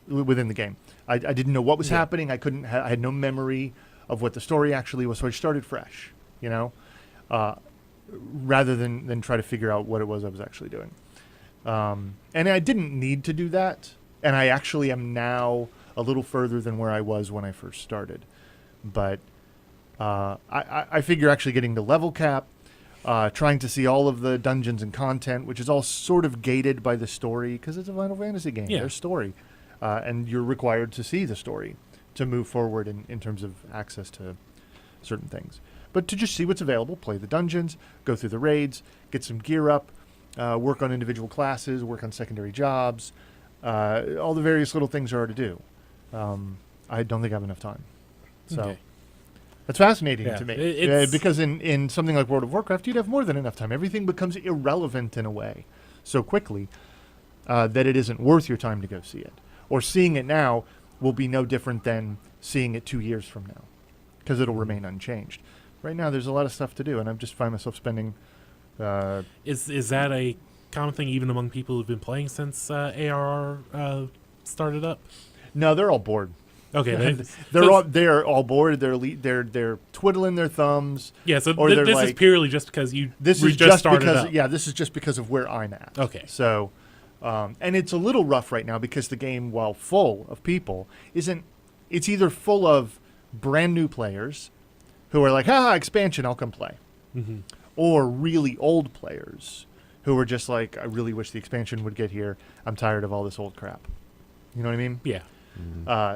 within the game, I didn't know what was happening. I couldn't. I had no memory of what the story actually was, so I started fresh. Rather than try to figure out what it was I was actually doing, and I didn't need to do that. And I actually am now a little further than where I was when I first started, but I figure actually getting the level cap. Trying to see all of the dungeons and content, which is all sort of gated by the story because it's a Final Fantasy game. Yeah. There's story. And you're required to see the story to move forward in terms of access to certain things. But to just see what's available, play the dungeons, go through the raids, get some gear up, work on individual classes, work on secondary jobs, all the various little things there are to do. I don't think I have enough time. So... Okay. That's fascinating Yeah, to me it's- because in something like World of Warcraft, you'd have more than enough time. Everything becomes irrelevant in a way so quickly that it isn't worth your time to go see it. Or seeing it now will be no different than seeing it 2 years from now because it'll remain unchanged. Right now, there's a lot of stuff to do, and I just find myself spending... Is that a common thing even among people who've been playing since ARR started up? No, they're all bored. Okay, They're all bored. They're twiddling their thumbs. yeah. So or they're this is like- purely just because This we is just started because up. this is just because of where I'm at. Okay. So, and it's a little rough right now because the game, while full of people, isn't. It's either full of brand new players who are like, expansion, I'll come play, or really old players who are just like, I really wish the expansion would get here. I'm tired of all this old crap. You know what I mean? Yeah.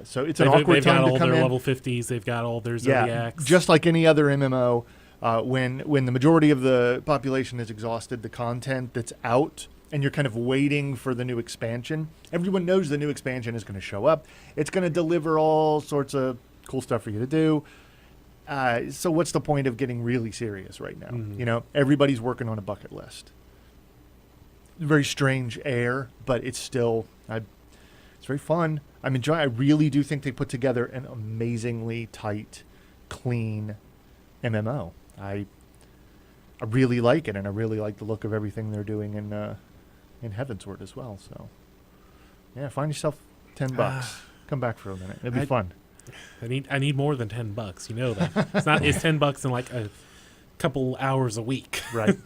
So it's an awkward they've got time all to come their in. level 50s. They've got all their Yeah, Zodiacs. just like any other MMO. When the majority of the population has exhausted the content that's out, and you're kind of waiting for the new expansion, everyone knows the new expansion is going to show up. It's going to deliver all sorts of cool stuff for you to do. So what's the point of getting really serious right now? You know, everybody's working on a bucket list. Very strange air, but it's still, it's very fun. I'm enjoying. I really do think they put together an amazingly tight, clean MMO. I really like it, and I really like the look of everything they're doing in Heavensward as well. So, yeah, find yourself $10. Come back for a minute. It'd be fun. I need more than $10. You know that. It's $10 in like a couple hours a week. Right.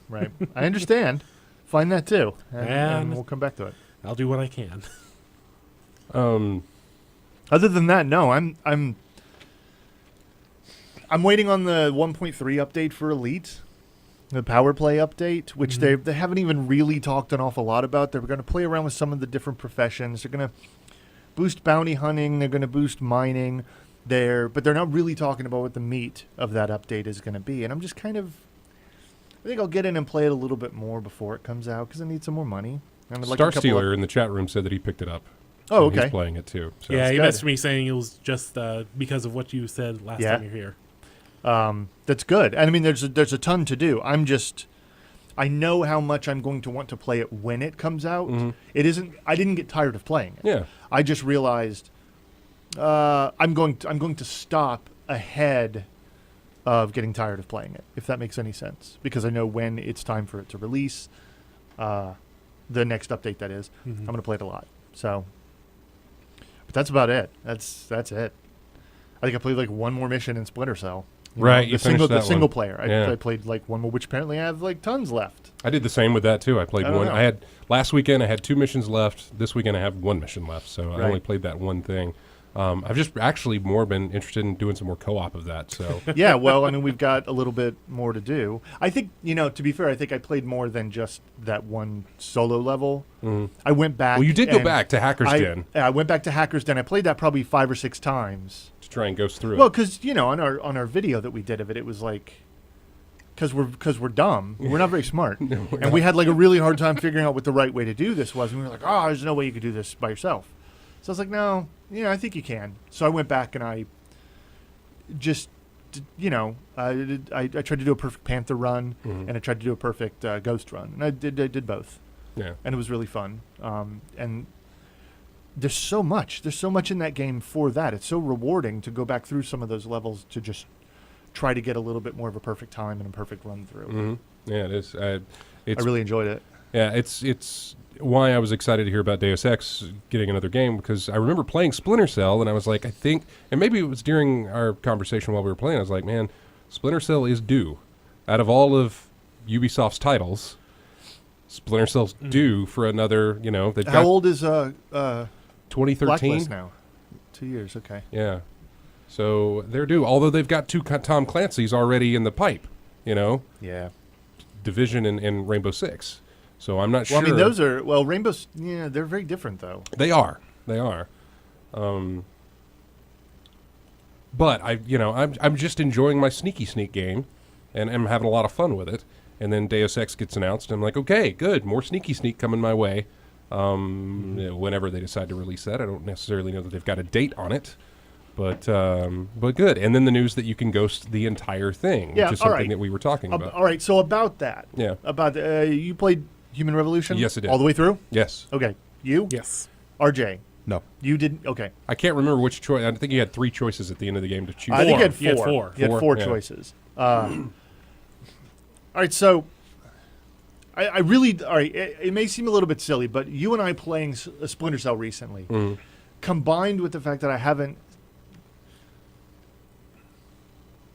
I understand. Find that too, and we'll come back to it. I'll do what I can. Other than that, no. I'm waiting on the 1.3 update for Elite, the Power Play update, which they haven't even really talked an awful lot about. They're going to play around with some of the different professions. They're going to boost bounty hunting. They're going to boost mining. But they're not really talking about what the meat of that update is going to be. And I'm just kind of, I think I'll get in and play it a little bit more before it comes out because I need some more money. Star Stealer in the chat room said that he picked it up. Oh, okay. He's playing it too. So. Yeah, he good. messaged me saying it was just because of what you said last time you were here. That's good. And I mean, there's a ton to do. I know how much I'm going to want to play it when it comes out. I didn't get tired of playing it. Yeah. I just realized I'm going to stop ahead of getting tired of playing it, if that makes any sense, because I know when it's time for it to release, the next update that is, I'm going to play it a lot. So, but that's about it. That's it. I think I played like one more mission in Splinter Cell. Right, you you finished that the single one. player. I played like one more, which apparently I have like tons left. I did the same with that too. I played one. know. I had last weekend. I had 2 missions left. This weekend I have 1 mission left. So I only played that one thing. I've just actually more been interested in doing some more co-op of that. So Yeah, well, I mean, we've got a little bit more to do. I think, to be fair, I think I played more than just that one solo level. I went back. well, you did go back to Hacker's Den I went back to Hacker's Den. I played that probably 5 or 6 times. to try and go through Well, it. because on our video that we did of it, it was like, because we're dumb, we're not very smart, and we had like a really hard time figuring out what the right way to do this was, and we were like, oh, there's no way you could do this by yourself. So I was like, no, I think you can. So I went back and I just, I tried to do a perfect Panther run, and I tried to do a perfect Ghost run, and I did both. Yeah. And it was really fun. And there's so much in that game for that. It's so rewarding to go back through some of those levels to just try to get a little bit more of a perfect time and a perfect run through. Yeah, it is. I really enjoyed it. Yeah, it's why I was excited to hear about Deus Ex getting another game, because I remember playing Splinter Cell and I was like, I think, and maybe it was during our conversation while we were playing, I was like, man, Splinter Cell is due. Out of all of Ubisoft's titles, Splinter Cell's due for another, they've got... How old is 2013? Blacklist now? 2 years, okay. Yeah. So they're due, although they've got 2 Tom Clancy's already in the pipe, Yeah. Division and Rainbow Six. So I'm not sure. Well, I mean, those are, Rainbow's, they're very different, though. They are. But I'm just enjoying my sneak game, and I'm having a lot of fun with it. And then Deus Ex gets announced, and I'm like, okay, good, more sneak coming my way. Whenever they decide to release that, I don't necessarily know that they've got a date on it, but good. And then the news that you can ghost the entire thing, which is something that we were talking about. All right, so about that. Yeah. About you played Human Revolution? Yes, I did. All the way through? Yes. Okay. You? Yes. ArJay? No. You didn't? Okay. I can't remember which choice. I think you had 3 choices at the end of the game to choose. I think you had 4. You had 4. You had 4 choices. All right, so I really, all right, it may seem a little bit silly, but you and I playing Splinter Cell recently, combined with the fact that I haven't,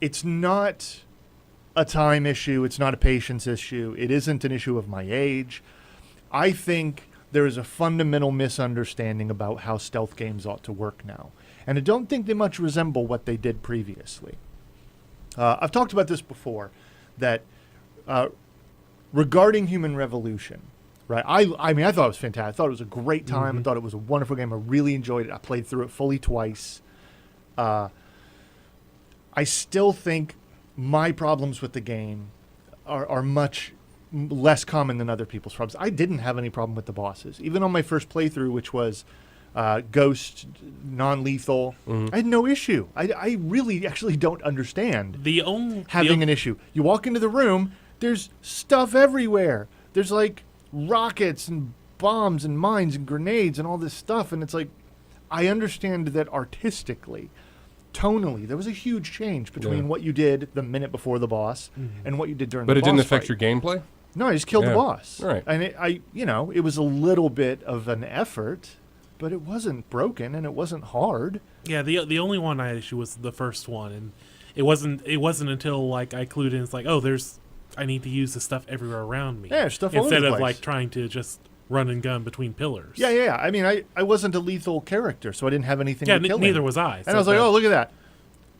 it's not a time issue, it's not a patience issue, it isn't an issue of my age. I think there is a fundamental misunderstanding about how stealth games ought to work now. And I don't think they much resemble what they did previously. I've talked about this before, that regarding Human Revolution, right? I mean, I thought it was fantastic. I thought it was a great time. I thought it was a wonderful game. I really enjoyed it. I played through it fully twice. I still think my problems with the game are much less common than other people's problems. I didn't have any problem with the bosses. Even on my first playthrough, which was Ghost, non-lethal, I had no issue. I really actually don't understand having an issue. You walk into the room, there's stuff everywhere. There's like rockets and bombs and mines and grenades and all this stuff, and it's like, I understand that artistically, tonally, there was a huge change between what you did the minute before the boss and what you did during the boss But it didn't affect fight. your gameplay? No, I just killed the boss. Right. And it was a little bit of an effort, but it wasn't broken and it wasn't hard. Yeah, the only one I had issue was the first one, and it wasn't until like I clued in. It's like, oh, I need to use the stuff everywhere around me. Yeah, stuff all over the instead of place. like trying to just run and gun between pillars. Yeah. I mean, I wasn't a lethal character, so I didn't have anything to kill neither him. was I. And I was like, oh, look at that.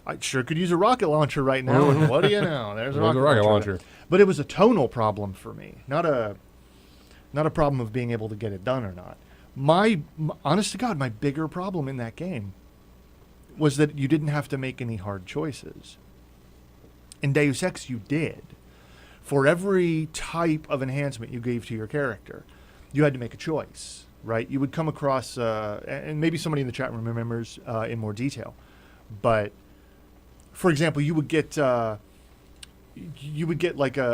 I sure could use a rocket launcher right now. And what do you know? There's a rocket launcher. But it was a tonal problem for me, not a problem of being able to get it done or not. My honest to God, my bigger problem in that game was that you didn't have to make any hard choices. In Deus Ex, you did. For every type of enhancement you gave to your character, you had to make a choice, right? You would come across, and maybe somebody in the chat room remembers in more detail, but for example, you would get like at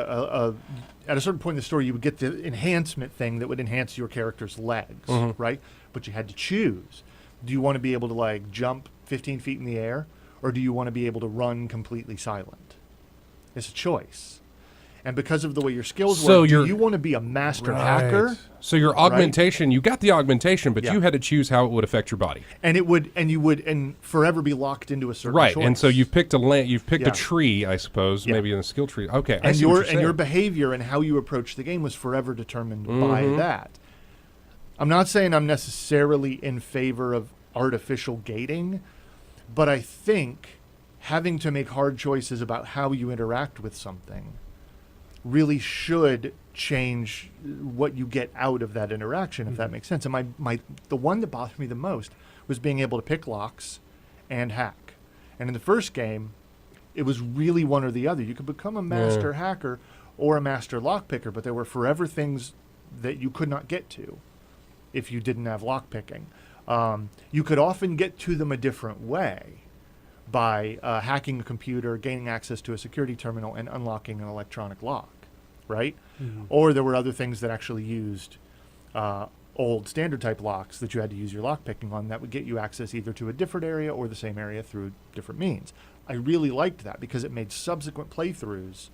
a certain point in the story, you would get the enhancement thing that would enhance your character's legs, right? But you had to choose. Do you want to be able to like jump 15 feet in the air, or do you want to be able to run completely silent? It's a choice. And because of the way your skills work, do you want to be a master hacker? So your augmentation, you got the augmentation, but you had to choose how it would affect your body. And you would forever be locked into a certain choice. And so you've picked a tree, I suppose, maybe in a skill tree. Okay, and your behavior and how you approach the game was forever determined by that. I'm not saying I'm necessarily in favor of artificial gating, but I think having to make hard choices about how you interact with something really should change what you get out of that interaction, if that makes sense. And the one that bothered me the most was being able to pick locks and hack. And in the first game, it was really one or the other. You could become a master hacker or a master lock picker, but there were forever things that you could not get to if you didn't have lock picking. You could often get to them a different way by hacking a computer, gaining access to a security terminal, and unlocking an electronic lock, right? Or there were other things that actually used old standard type locks that you had to use your lock picking on that would get you access either to a different area or the same area through different means. I really liked that because it made subsequent playthroughs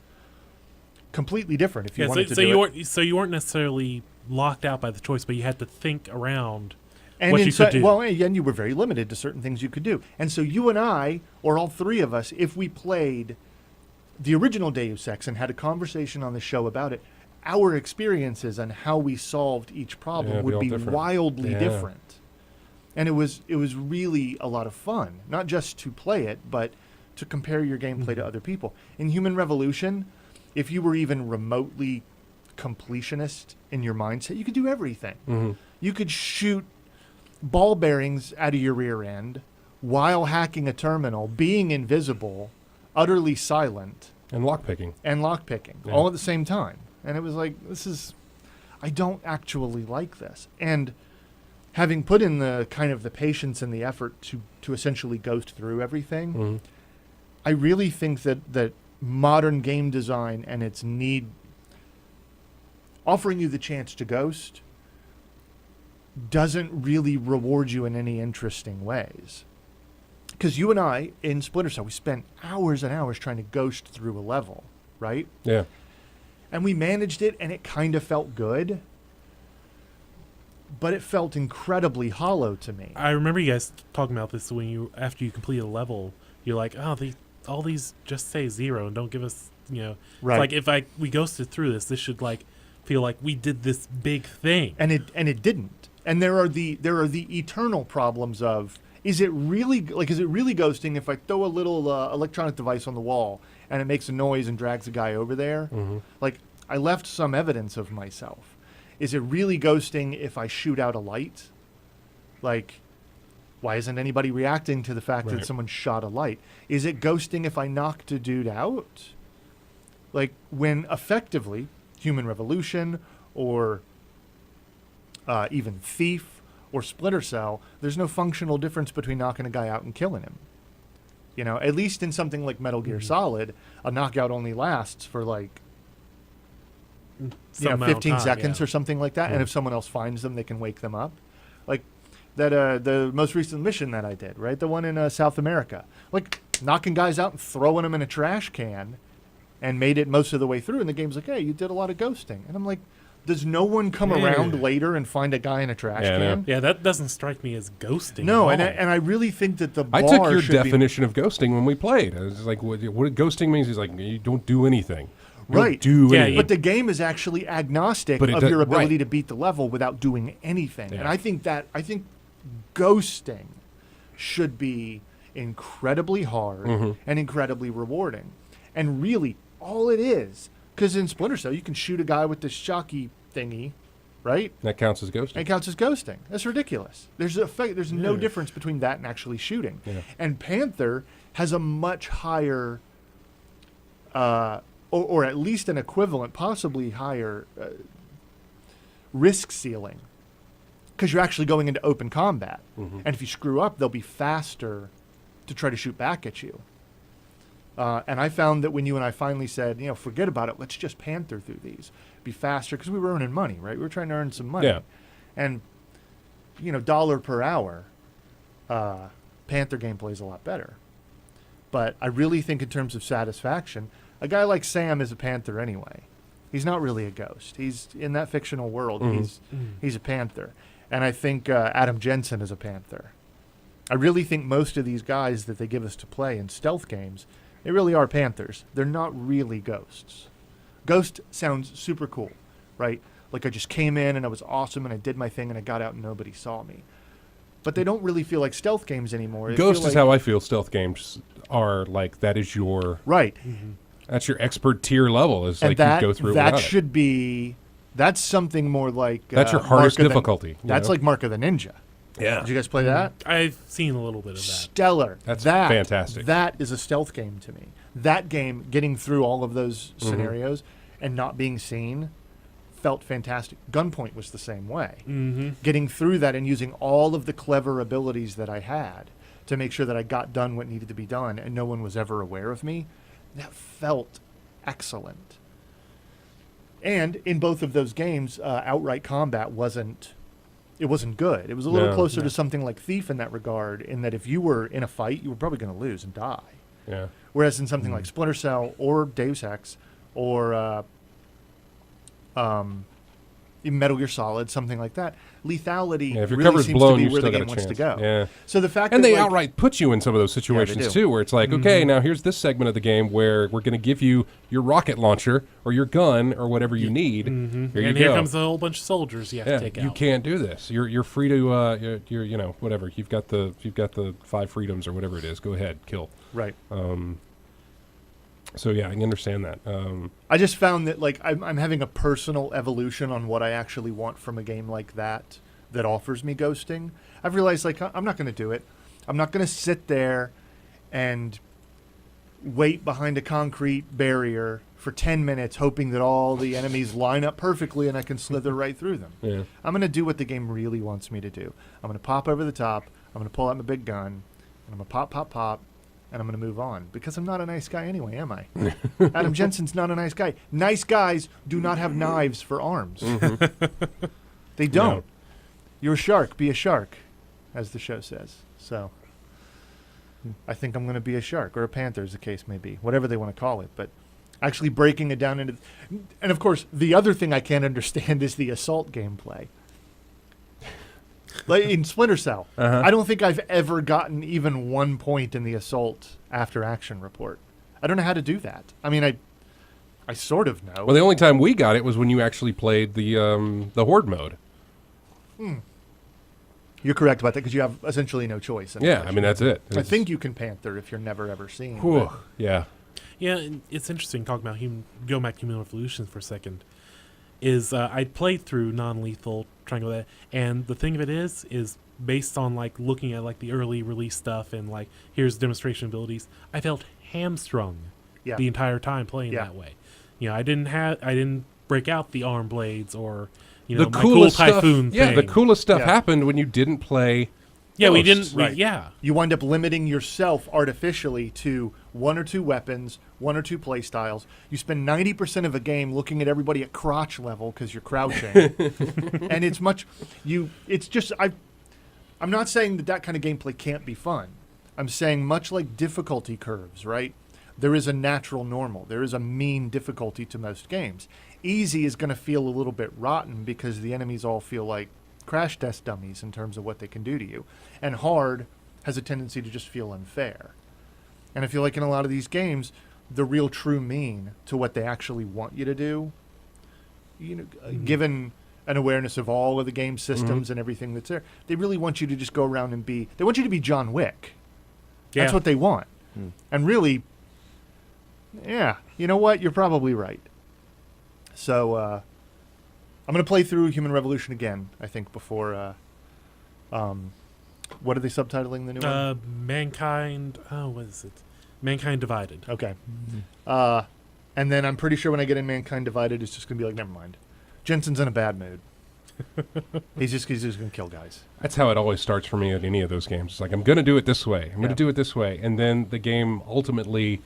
completely different if you wanted to do it. So you weren't necessarily locked out by the choice, but you had to think around and what you could do. Well, and you were very limited to certain things you could do. And so you and I, or all three of us, if we played the original Deus Ex and had a conversation on the show about it, our experiences and how we solved each problem would be wildly different. And it was really a lot of fun, not just to play it, but to compare your gameplay to other people. In Human Revolution, if you were even remotely completionist in your mindset, you could do everything. You could shoot ball bearings out of your rear end while hacking a terminal, being invisible, utterly silent, and lockpicking all at the same time. And it was like, I don't actually like this. And having put in the kind of the patience and the effort to essentially ghost through everything, I really think that modern game design and its need, offering you the chance to ghost, doesn't really reward you in any interesting ways. Because you and I, in Splinter Cell, we spent hours and hours trying to ghost through a level, right? Yeah. And we managed it, and it kind of felt good, but it felt incredibly hollow to me. I remember you guys talking about this after you complete a level, you're like, oh, all these just say 0 and don't give us, Right. It's like if we ghosted through this should like feel like we did this big thing. And it didn't. And there are the eternal problems of, is it really ghosting if I throw a little electronic device on the wall and it makes a noise and drags a guy over there? Like, I left some evidence of myself. Is it really ghosting if I shoot out a light? Like, Why isn't anybody reacting to the fact that someone shot a light? Is it ghosting if I knocked a dude out? Like, when effectively Human Revolution or even Thief or Splinter Cell, there's no functional difference between knocking a guy out and killing him. You know, at least in something like Metal Gear Solid, a knockout only lasts for like 15 seconds or something like that. And if someone else finds them, they can wake them up. Like that, the most recent mission that I did, right? The one in South America, like knocking guys out and throwing them in a trash can, and made it most of the way through. And the game's like, hey, you did a lot of ghosting. And I'm like, does no one come around later and find a guy in a trash can? Yeah, that doesn't strike me as ghosting. No, and I really think that the bar I took your definition of ghosting when we played. I was like, what ghosting means? He's like, you don't do anything. Right. Do anything. But the game is actually agnostic of your ability to beat the level without doing anything. Yeah. And I think ghosting should be incredibly hard and incredibly rewarding. And really, all it is, because in Splinter Cell, you can shoot a guy with this shocky thingy, right? That counts as ghosting. It counts as ghosting. That's ridiculous. There's no difference between that and actually shooting. Yeah. And Panther has a much higher, or at least an equivalent, possibly higher risk ceiling, because you're actually going into open combat. And if you screw up, they'll be faster to try to shoot back at you. And I found that when you and I finally said, forget about it, let's just Panther through these, be faster, because we were earning money, right? We were trying to earn some money. Yeah. And, dollar per hour, Panther gameplay is a lot better. But I really think in terms of satisfaction, a guy like Sam is a Panther anyway. He's not really a ghost. He's in that fictional world. He's a Panther. And I think Adam Jensen is a Panther. I really think most of these guys that they give us to play in stealth games, they really are Panthers. They're not really ghosts. Ghost sounds super cool, right? Like I just came in and I was awesome and I did my thing and I got out and nobody saw me. But they don't really feel like stealth games anymore. Ghost is how I feel stealth games are. Like, that is your... Right. That's your expert tier level. Is like you go through that should be... That's something more like... That's your hardest difficulty. That's like Mark of the Ninja. Yeah. Did you guys play that? I've seen a little bit of that. Stellar. That's fantastic. That is a stealth game to me. That game, getting through all of those scenarios and not being seen, felt fantastic. Gunpoint was the same way. Getting through that and using all of the clever abilities that I had to make sure that I got done what needed to be done and no one was ever aware of me, that felt excellent. And in both of those games, outright combat wasn't good. It was a little closer to something like Thief in that regard, in that if you were in a fight, you were probably going to lose and die. Yeah. Whereas in something like Splinter Cell or Deus Ex or even Metal Gear Solid, something like that, lethality if your really cover's seems blown, to be you where the still game got a wants to chance. go. Yeah. So the fact and that they outright put you in some of those situations too, where it's like, okay, now here's this segment of the game where we're going to give you your rocket launcher or your gun or whatever you need. Here comes a whole bunch of soldiers you have to take out. You can't do this. You're free to you're whatever. You've got the 5 freedoms or whatever it is. Go ahead, kill. Right. So yeah, I can understand that. I just found that like I'm having a personal evolution on what I actually want from a game like that offers me ghosting. I've realized like I'm not going to do it. I'm not going to sit there and wait behind a concrete barrier for 10 minutes hoping that all the enemies line up perfectly and I can slither right through them. Yeah. I'm going to do what the game really wants me to do. I'm going to pop over the top. I'm going to pull out my big gun. And I'm going to pop. And I'm going to move on because I'm not a nice guy anyway, am I? Adam Jensen's not a nice guy. Nice guys do not have knives for arms. They don't. No. You're a shark. Be a shark, as the show says. So I think I'm going to be a shark or a panther, as the case may be, whatever they want to call it. But actually breaking it down into... And, of course, the other thing I can't understand is the assault gameplay. Like in Splinter Cell, I don't think I've ever gotten even 1 point in the assault after action report. I don't know how to do that. I mean, I sort of know. Well, the only time we got it was when you actually played the Horde mode. You're correct about that because you have essentially no choice. Yeah, I mean, that's it. I think you can Panther if you're never ever seen. Yeah. Yeah, it's interesting talking about go back to Human Revolution for a second. I played through non-lethal Triangle, and the thing of it is based on like looking at like the early release stuff and like here's demonstration abilities, I felt hamstrung Yeah. the entire time playing Yeah. that way. You know, I didn't break out the arm blades or you know The my cool coolest stuff, typhoon yeah, thing. the coolest stuff Yeah. happened when you didn't play. Yeah, we ghosts. didn't. Yeah, You wind up limiting yourself artificially to 1 or 2 weapons, 1 or 2 play styles. You spend 90% of a game looking at everybody at crotch level because you're crouching, and it's much. It's just I'm not saying that kind of gameplay can't be fun. I'm saying much like difficulty curves, right? There is a natural normal. There is a mean difficulty to most games. Easy is going to feel a little bit rotten because the enemies all feel like crash test dummies in terms of what they can do to you. And hard has a tendency to just feel unfair. And I feel like in a lot of these games, the real true mean to what they actually want you to do, given an awareness of all of the game systems and everything that's there, they really want you to just go around and they want you to be John Wick. That's Yeah. what they want. And really, yeah, you know what? You're probably right. So, I'm going to play through Human Revolution again, I think, before, what are they subtitling the new one? Mankind. Oh, what is it? Mankind Divided. Okay. And then I'm pretty sure when I get in Mankind Divided, it's just going to be like, never mind. Jensen's in a bad mood. he's just going to kill guys. That's how it always starts for me at any of those games. It's like, I'm going to do it this way. I'm going to do it this way. And then the game ultimately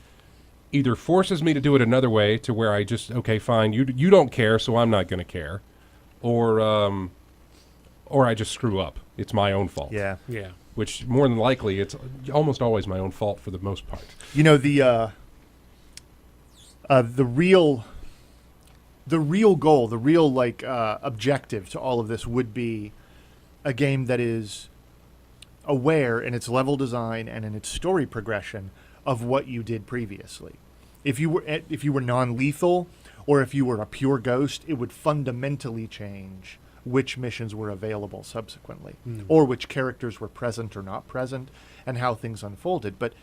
either forces me to do it another way to where I just, okay, fine, you don't care, so I'm not going to care. Or I just screw up. It's my own fault. Yeah. Yeah. Which, more than likely, it's almost always my own fault for the most part. You know, the real goal, the real objective to all of this would be a game that is aware in its level design and in its story progression of what you did previously. If you were non-lethal or if you were a pure ghost, it would fundamentally change which missions were available subsequently, or which characters were present or not present, and how things unfolded. But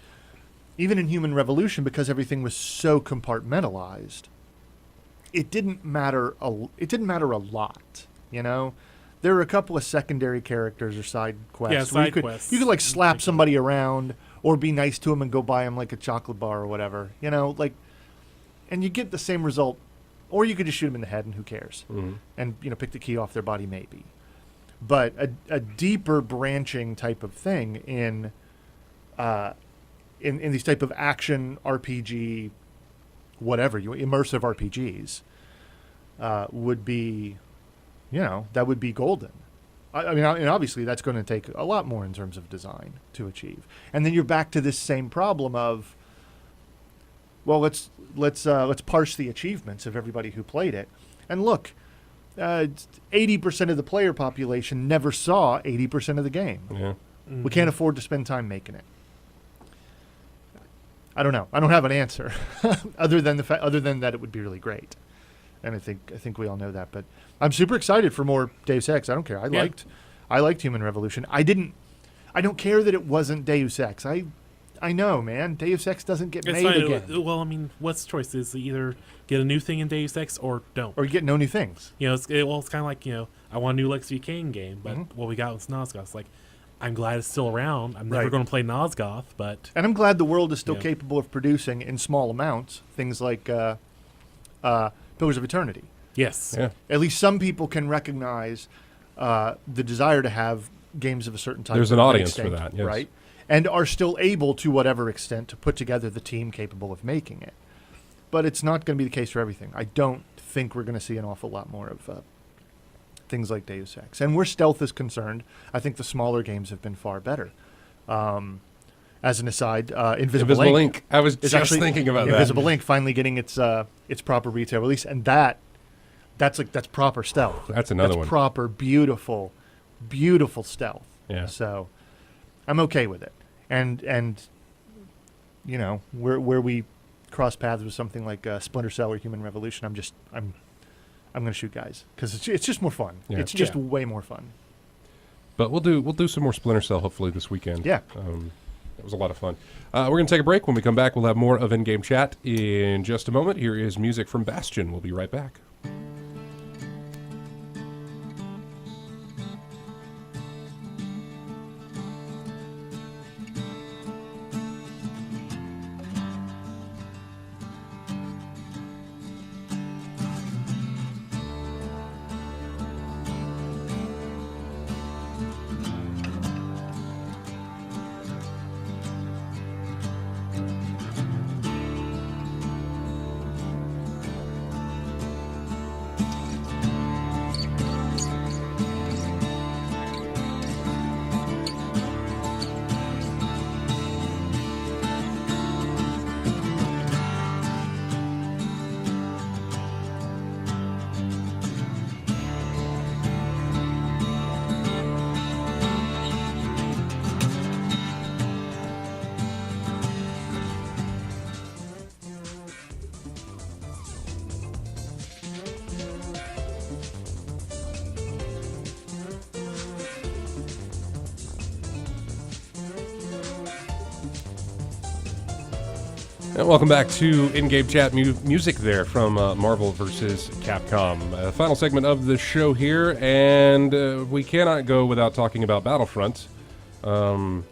even in Human Revolution, because everything was so compartmentalized, it didn't matter a lot, you know? There were a couple of secondary characters or side quests. Yeah, where side quests. You could like slap somebody around or be nice to them and go buy them like a chocolate bar or whatever, you know? And you get the same result. Or you could just shoot them in the head and who cares? And, pick the key off their body maybe. But a deeper branching type of thing in these type of action RPG, whatever, immersive RPGs, would be, that would be golden. I mean, obviously that's going to take a lot more in terms of design to achieve. And then you're back to this same problem of, well, let's parse the achievements of everybody who played it. And look, 80% of the player population never saw 80% of the game. Yeah. We can't afford to spend time making it. I don't know. I don't have an answer other than that it would be really great. And I think we all know that, but I'm super excited for more Deus Ex. I don't care. I liked Human Revolution. I don't care that it wasn't Deus Ex. I know, man. Deus Ex doesn't get made again. Well, I mean, what's the choice? Is either get a new thing in Deus Ex or don't. Or you get no new things. It's kind of like, I want a new Lex v. Kane game, but what we got was Nosgoth. It's like, I'm glad it's still around. I'm never going to play Nosgoth, but... And I'm glad the world is still capable of producing, in small amounts, things like Pillars of Eternity. Yes. Yeah. At least some people can recognize the desire to have games of a certain type. There's an audience for that, yes. Right? And are still able, to whatever extent, to put together the team capable of making it. But it's not going to be the case for everything. I don't think we're going to see an awful lot more of things like Deus Ex. And where stealth is concerned, I think the smaller games have been far better. As an aside, Invisible Ink. I was just thinking about that. Invisible Ink finally getting its proper retail release, and that's proper stealth. That's another one. That's proper, beautiful stealth. Yeah. So I'm okay with it. And where we cross paths with something like Splinter Cell or Human Revolution, I'm going to shoot guys because it's just more fun. Yeah. It's just way more fun. But we'll do some more Splinter Cell hopefully this weekend. Yeah. That was a lot of fun. We're going to take a break. When we come back, we'll have more of In-Game Chat in just a moment. Here is music from Bastion. We'll be right back. And welcome back to in-game chat music there from Marvel vs. Capcom. Final segment of the show here, and we cannot go without talking about Battlefront, the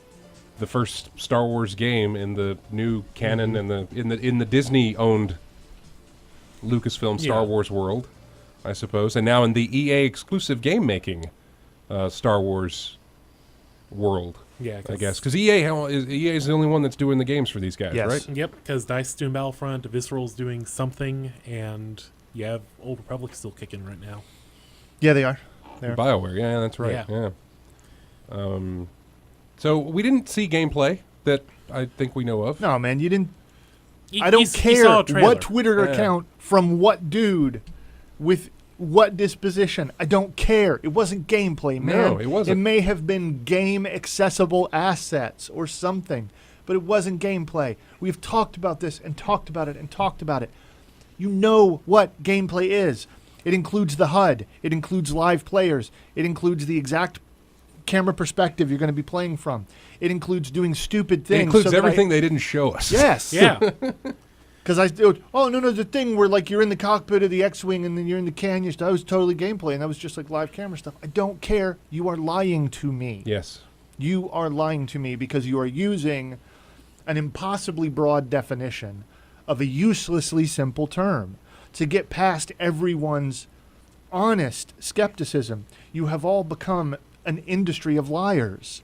first Star Wars game in the new canon and in the Disney-owned Lucasfilm Star Wars world, I suppose, and now in the EA exclusive game-making Star Wars world. Yeah, I guess because EA is the only one that's doing the games for these guys, Yes. right? Yep, because DICE is doing Battlefront, Visceral's doing something, and you have Old Republic still kicking right now. Yeah, they are. BioWare, yeah, that's right. Yeah. So we didn't see gameplay that I think we know of. No, man, you didn't. You- I don't you care saw a trailer. what Twitter Yeah. account from what dude with what disposition. I don't care. It wasn't gameplay, man. No, it wasn't. It may have been game accessible assets or something, but it wasn't gameplay. We've talked about this and talked about it and talked about it. You know what gameplay is. It includes the HUD. It includes live players. It includes the exact camera perspective you're going to be playing from. It includes doing stupid things. It includes so that everything they didn't show us. Yes. Yeah. Because the thing where like you're in the cockpit of the X-Wing and then you're in the canyon. That was totally gameplay, and that was just like live camera stuff. I don't care. You are lying to me. Yes. You are lying to me because you are using an impossibly broad definition of a uselessly simple term to get past everyone's honest skepticism. You have all become an industry of liars.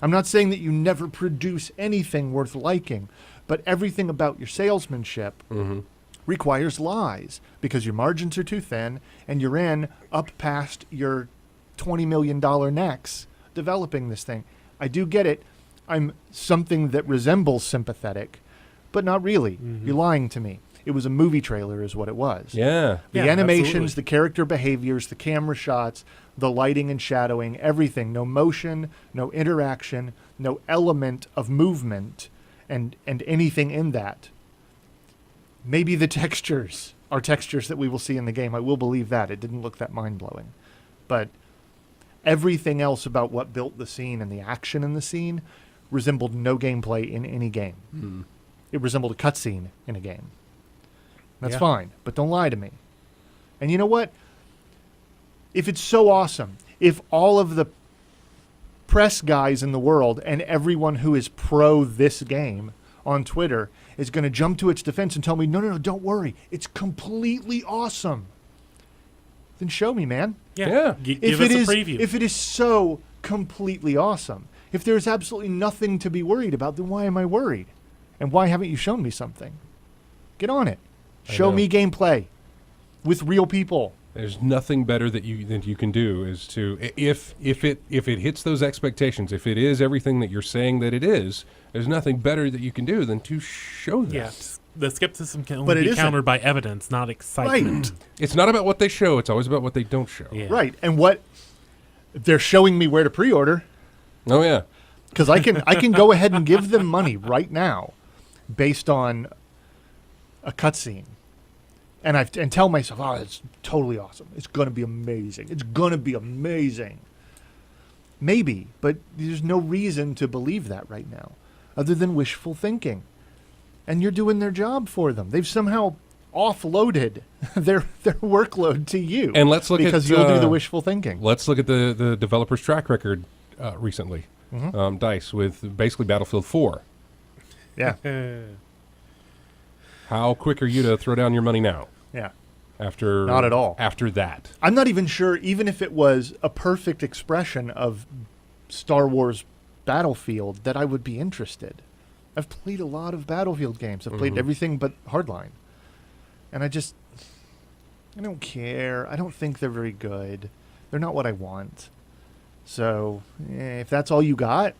I'm not saying that you never produce anything worth liking, but everything about your salesmanship requires lies because your margins are too thin and you're up past your $20 million necks developing this thing. I do get it. I'm something that resembles sympathetic, but not really. You're lying to me. It was a movie trailer is what it was. Yeah. The Yeah, animations, absolutely. the character behaviors, the camera shots, the lighting and shadowing, everything. No motion, no interaction, no element of movement, and anything in that. Maybe the textures are textures that we will see in the game. I will believe that. It didn't look that mind-blowing. But everything else about what built the scene and the action in the scene resembled no gameplay in any game. It resembled a cutscene in a game. That's Yeah. fine, but don't lie to me. And you know what? If it's so awesome, if all of the press guys in the world and everyone who is pro this game on Twitter is going to jump to its defense and tell me, no, don't worry, it's completely awesome, then show me, man. Yeah. Give us a preview. If it is so completely awesome, if there's absolutely nothing to be worried about, then why am I worried? And why haven't you shown me something? Get on it. Show know. me gameplay with real people. There's nothing better that you can do is to if it hits those expectations, if it is everything that you're saying that it is, there's nothing better that you can do than to show that. Yes. The skepticism can But only it be isn't. countered by evidence, not excitement. It's not about what they show, it's always about what they don't show. Yeah. Right. And what they're showing me where to pre-order, Oh yeah. because I can go ahead and give them money right now based on a cutscene. And tell myself, oh, it's totally awesome. It's going to be amazing. It's going to be amazing. Maybe, but there's no reason to believe that right now other than wishful thinking. And you're doing their job for them. They've somehow offloaded their workload to you. And let's look because at you'll do the wishful thinking. Let's look at the developer's track record recently. DICE with basically Battlefield 4. Yeah. How quick are you to throw down your money now? Yeah. After Not at all. After that. I'm not even sure, even if it was a perfect expression of Star Wars Battlefield, that I would be interested. I've played a lot of Battlefield games. I've played everything but Hardline. And I don't care. I don't think they're very good. They're not what I want. So, if that's all you got,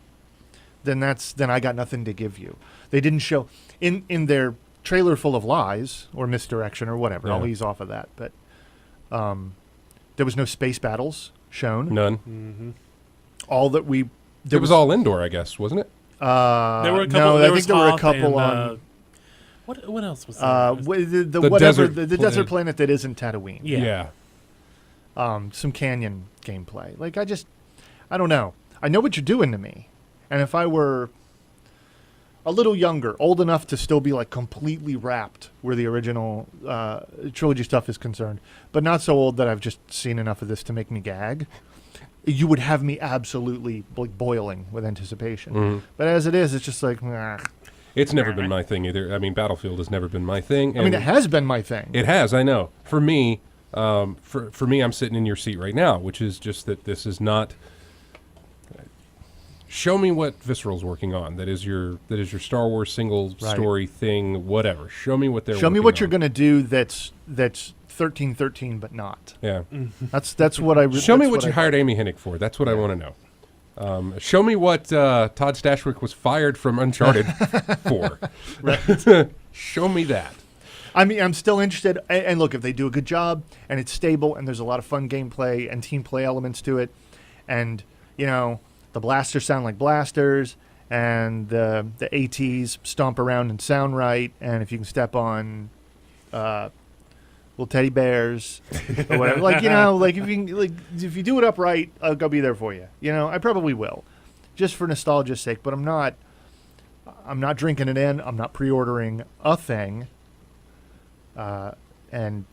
then I got nothing to give you. They didn't show in their trailer full of lies or misdirection or whatever. I'll Yeah. ease off of that, but there was no space battles shown. None. All that we It was all indoor, I guess, wasn't it? There were a couple. No, there I was think there were a Hoth couple and, on what else was there? the desert desert planet. planet that isn't Tatooine. Yeah. Some canyon gameplay. Like I don't know. I know what you're doing to me, and if I were a little younger, old enough to still be like completely wrapped where the original trilogy stuff is concerned, but not so old that I've just seen enough of this to make me gag. You would have me absolutely like boiling with anticipation. Mhm. But as it is, it's just like, nah. It's never been my thing either. I mean, Battlefield has never been my thing. I mean, it has been my thing. It has, I know. For me, for me, I'm sitting in your seat right now, which is just that this is not. Show me what Visceral's working on. That is your Star Wars single story thing, whatever. Show me what they're. Show me what you're going to do. That's 1313, but not. Yeah. That's what I. Show me what you hired Amy Hennig for. That's what I want to know. Show me what Todd Stashwick was fired from Uncharted for. Show me that. I mean, I'm still interested. And look, if they do a good job and it's stable and there's a lot of fun gameplay and team play elements to it, and the blasters sound like blasters, and the ATs stomp around and sound right, and if you can step on little teddy bears or whatever, if you do it upright, I'll be there for you. I probably will, just for nostalgia's sake. But I'm not drinking it in. I'm not pre-ordering a thing. And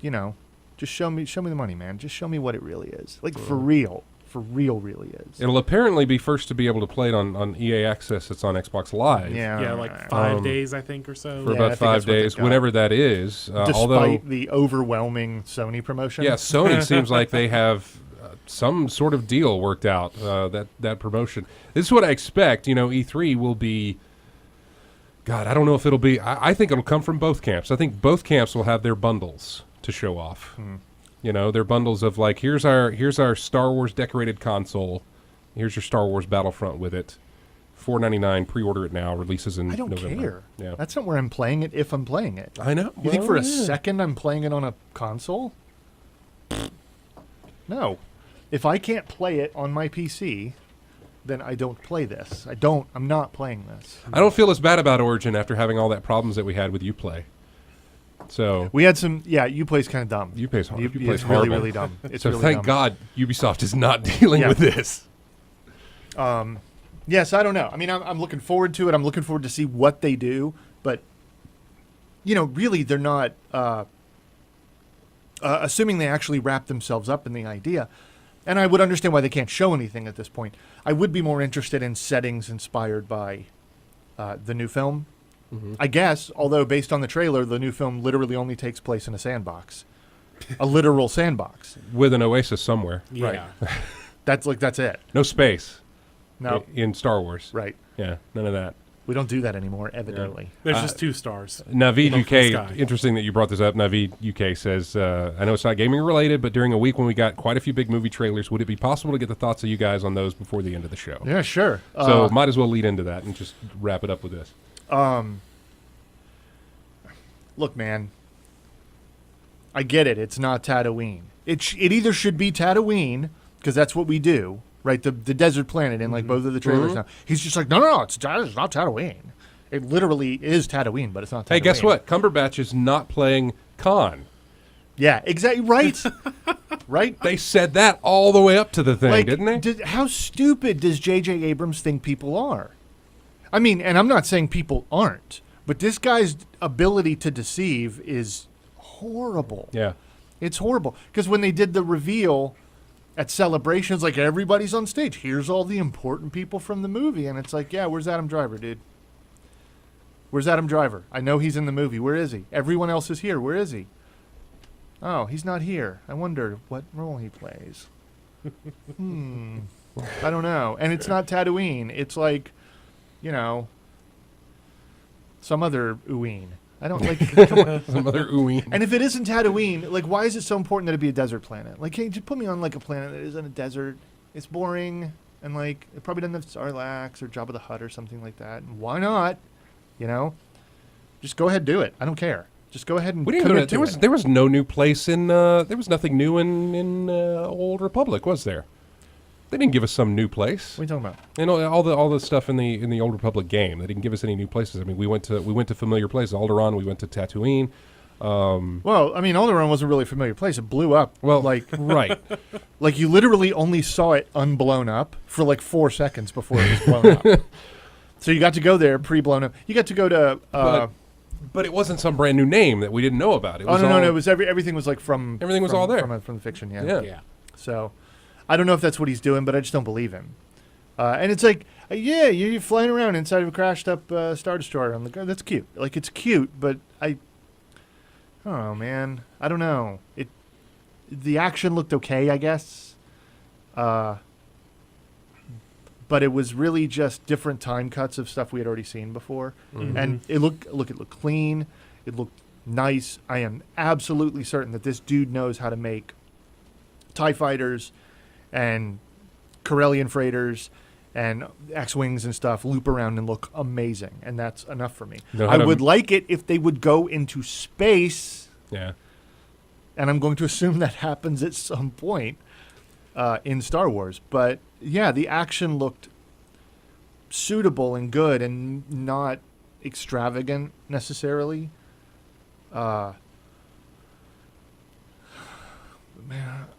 just show me the money, man. Just show me what it really is, like for real. For real, really is. It'll apparently be first to be able to play it on EA Access. It's on Xbox Live. Yeah, like 5 days, I think, or so. For about 5 days, whenever that is. Despite the overwhelming Sony promotion. Yeah, Sony seems like they have some sort of deal worked out, that promotion. This is what I expect. E3 will be... God, I don't know if it'll be... I think it'll come from both camps. I think both camps will have their bundles to show off. Their bundles of like, here's our Star Wars decorated console. Here's your Star Wars Battlefront with it. $4.99. Pre-order it now. Releases in November. I don't care. Yeah. That's not where I'm playing it if I'm playing it. I know. You think for a second I'm playing it on a console? No. If I can't play it on my PC, then I don't play this. I'm not playing this. I don't feel as bad about Origin after having all that problems that we had with Uplay. So we had some. Yeah, Uplay's kind of dumb. Uplay's Uplay's horrible. really dumb. It's so really thank dumb. God Ubisoft is not dealing with this. Yes, I don't know. I mean, I'm looking forward to it. I'm looking forward to see what they do. But really, they're not. Assuming they actually wrap themselves up in the idea, and I would understand why they can't show anything at this point. I would be more interested in settings inspired by the new film. I guess, although based on the trailer, the new film literally only takes place in a sandbox. A literal sandbox. With an oasis somewhere. Yeah. That's it. No space. No. In Star Wars. Right. Yeah, none of that. We don't do that anymore, evidently. There's just 2 stars. Navid Above the UK, sky. interesting that you brought this up. Navid UK says, I know it's not gaming related, but during a week when we got quite a few big movie trailers, would it be possible to get the thoughts of you guys on those before the end of the show? Yeah, sure. So might as well lead into that and just wrap it up with this. Look, man, I get it. It's not Tatooine. It either should be Tatooine, because that's what we do, right? The desert planet in like both of the trailers now. He's just like, no, it's not Tatooine. It literally is Tatooine, but it's not Tatooine. Hey, guess what? Cumberbatch is not playing Khan. Yeah, exactly. Right. Right. They said that all the way up to the thing, Like, didn't they? How stupid does J.J. Abrams think people are? I mean, and I'm not saying people aren't, but this guy's ability to deceive is horrible. Yeah. It's horrible. Because when they did the reveal at Celebrations, like, everybody's on stage. Here's all the important people from the movie. And it's like, yeah, where's Adam Driver, dude? Where's Adam Driver? I know he's in the movie. Where is he? Everyone else is here. Where is he? Oh, he's not here. I wonder what role he plays. I don't know. And it's not Tatooine. It's like, some other Uween. I don't like. Come on. Some other ooey. And if it isn't Tatooine, like, why is it so important that it be a desert planet? Like, hey, just put me on like a planet that isn't a desert. It's boring, and like, it probably doesn't have Sarlacc or Jabba the Hutt or something like that. And why not? Just go ahead and do it. I don't care. Just go ahead and commit to it. There was no new place in. There was nothing new in Old Republic, was there? They didn't give us some new place. What are you talking about? And all the stuff in the Old Republic game. They didn't give us any new places. I mean, we went to familiar places. Alderaan. We went to Tatooine. Well, I mean, Alderaan wasn't really a familiar place. It blew up. Well, like right. Like, you literally only saw it unblown up for like 4 seconds before it was blown up. So you got to go there pre-blown up. You got to go to. But it wasn't some brand new name that we didn't know about. It was no. all, It was everything was like from. Everything was from, all there from the fiction. Yeah. So, I don't know if that's what he's doing, but I just don't believe him. And it's like, you're flying around inside of a crashed up Star Destroyer on the ground. That's cute. Like, it's cute, but I don't know, man. I don't know. The action looked okay, I guess. But it was really just different time cuts of stuff we had already seen before. Mm-hmm. And it looked clean. It looked nice. I am absolutely certain that this dude knows how to make TIE fighters and Corellian freighters and X-Wings and stuff loop around and look amazing. And that's enough for me. I would like it if they would go into space. Yeah. And I'm going to assume that happens at some point in Star Wars. But, yeah, the action looked suitable and good and not extravagant necessarily. Man,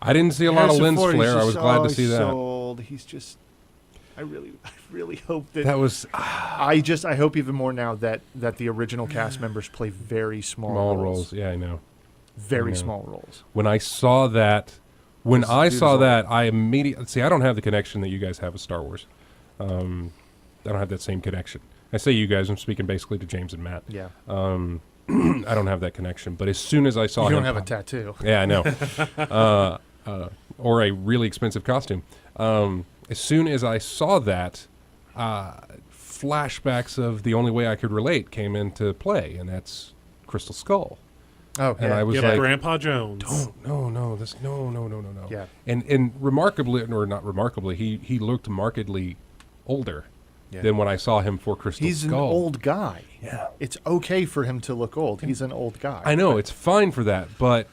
I didn't see a lot of Harrison lens Ford, flare. he's I was just glad to see that. sold. He's just... I really hope that... That was I hope even more now that the original cast members play very small roles. Yeah, I know. Very small roles. When I saw that, I immediately... See, I don't have the connection that you guys have with Star Wars. I don't have that same connection. I say you guys, I'm speaking basically to James and Matt. Yeah. I don't have that connection. But as soon as I saw You him... don't have a tattoo. Yeah, I know. Or a really expensive costume. As soon as I saw that, flashbacks of the only way I could relate came into play, and that's Crystal Skull. Oh, And yeah. I was Yeah, like, Grandpa Jones. no. Yeah. And remarkably, or not remarkably, he looked markedly older than when I saw him for Crystal He's Skull. an old guy. Yeah. It's okay for him to look old. He's an old guy. I know, it's fine for that, but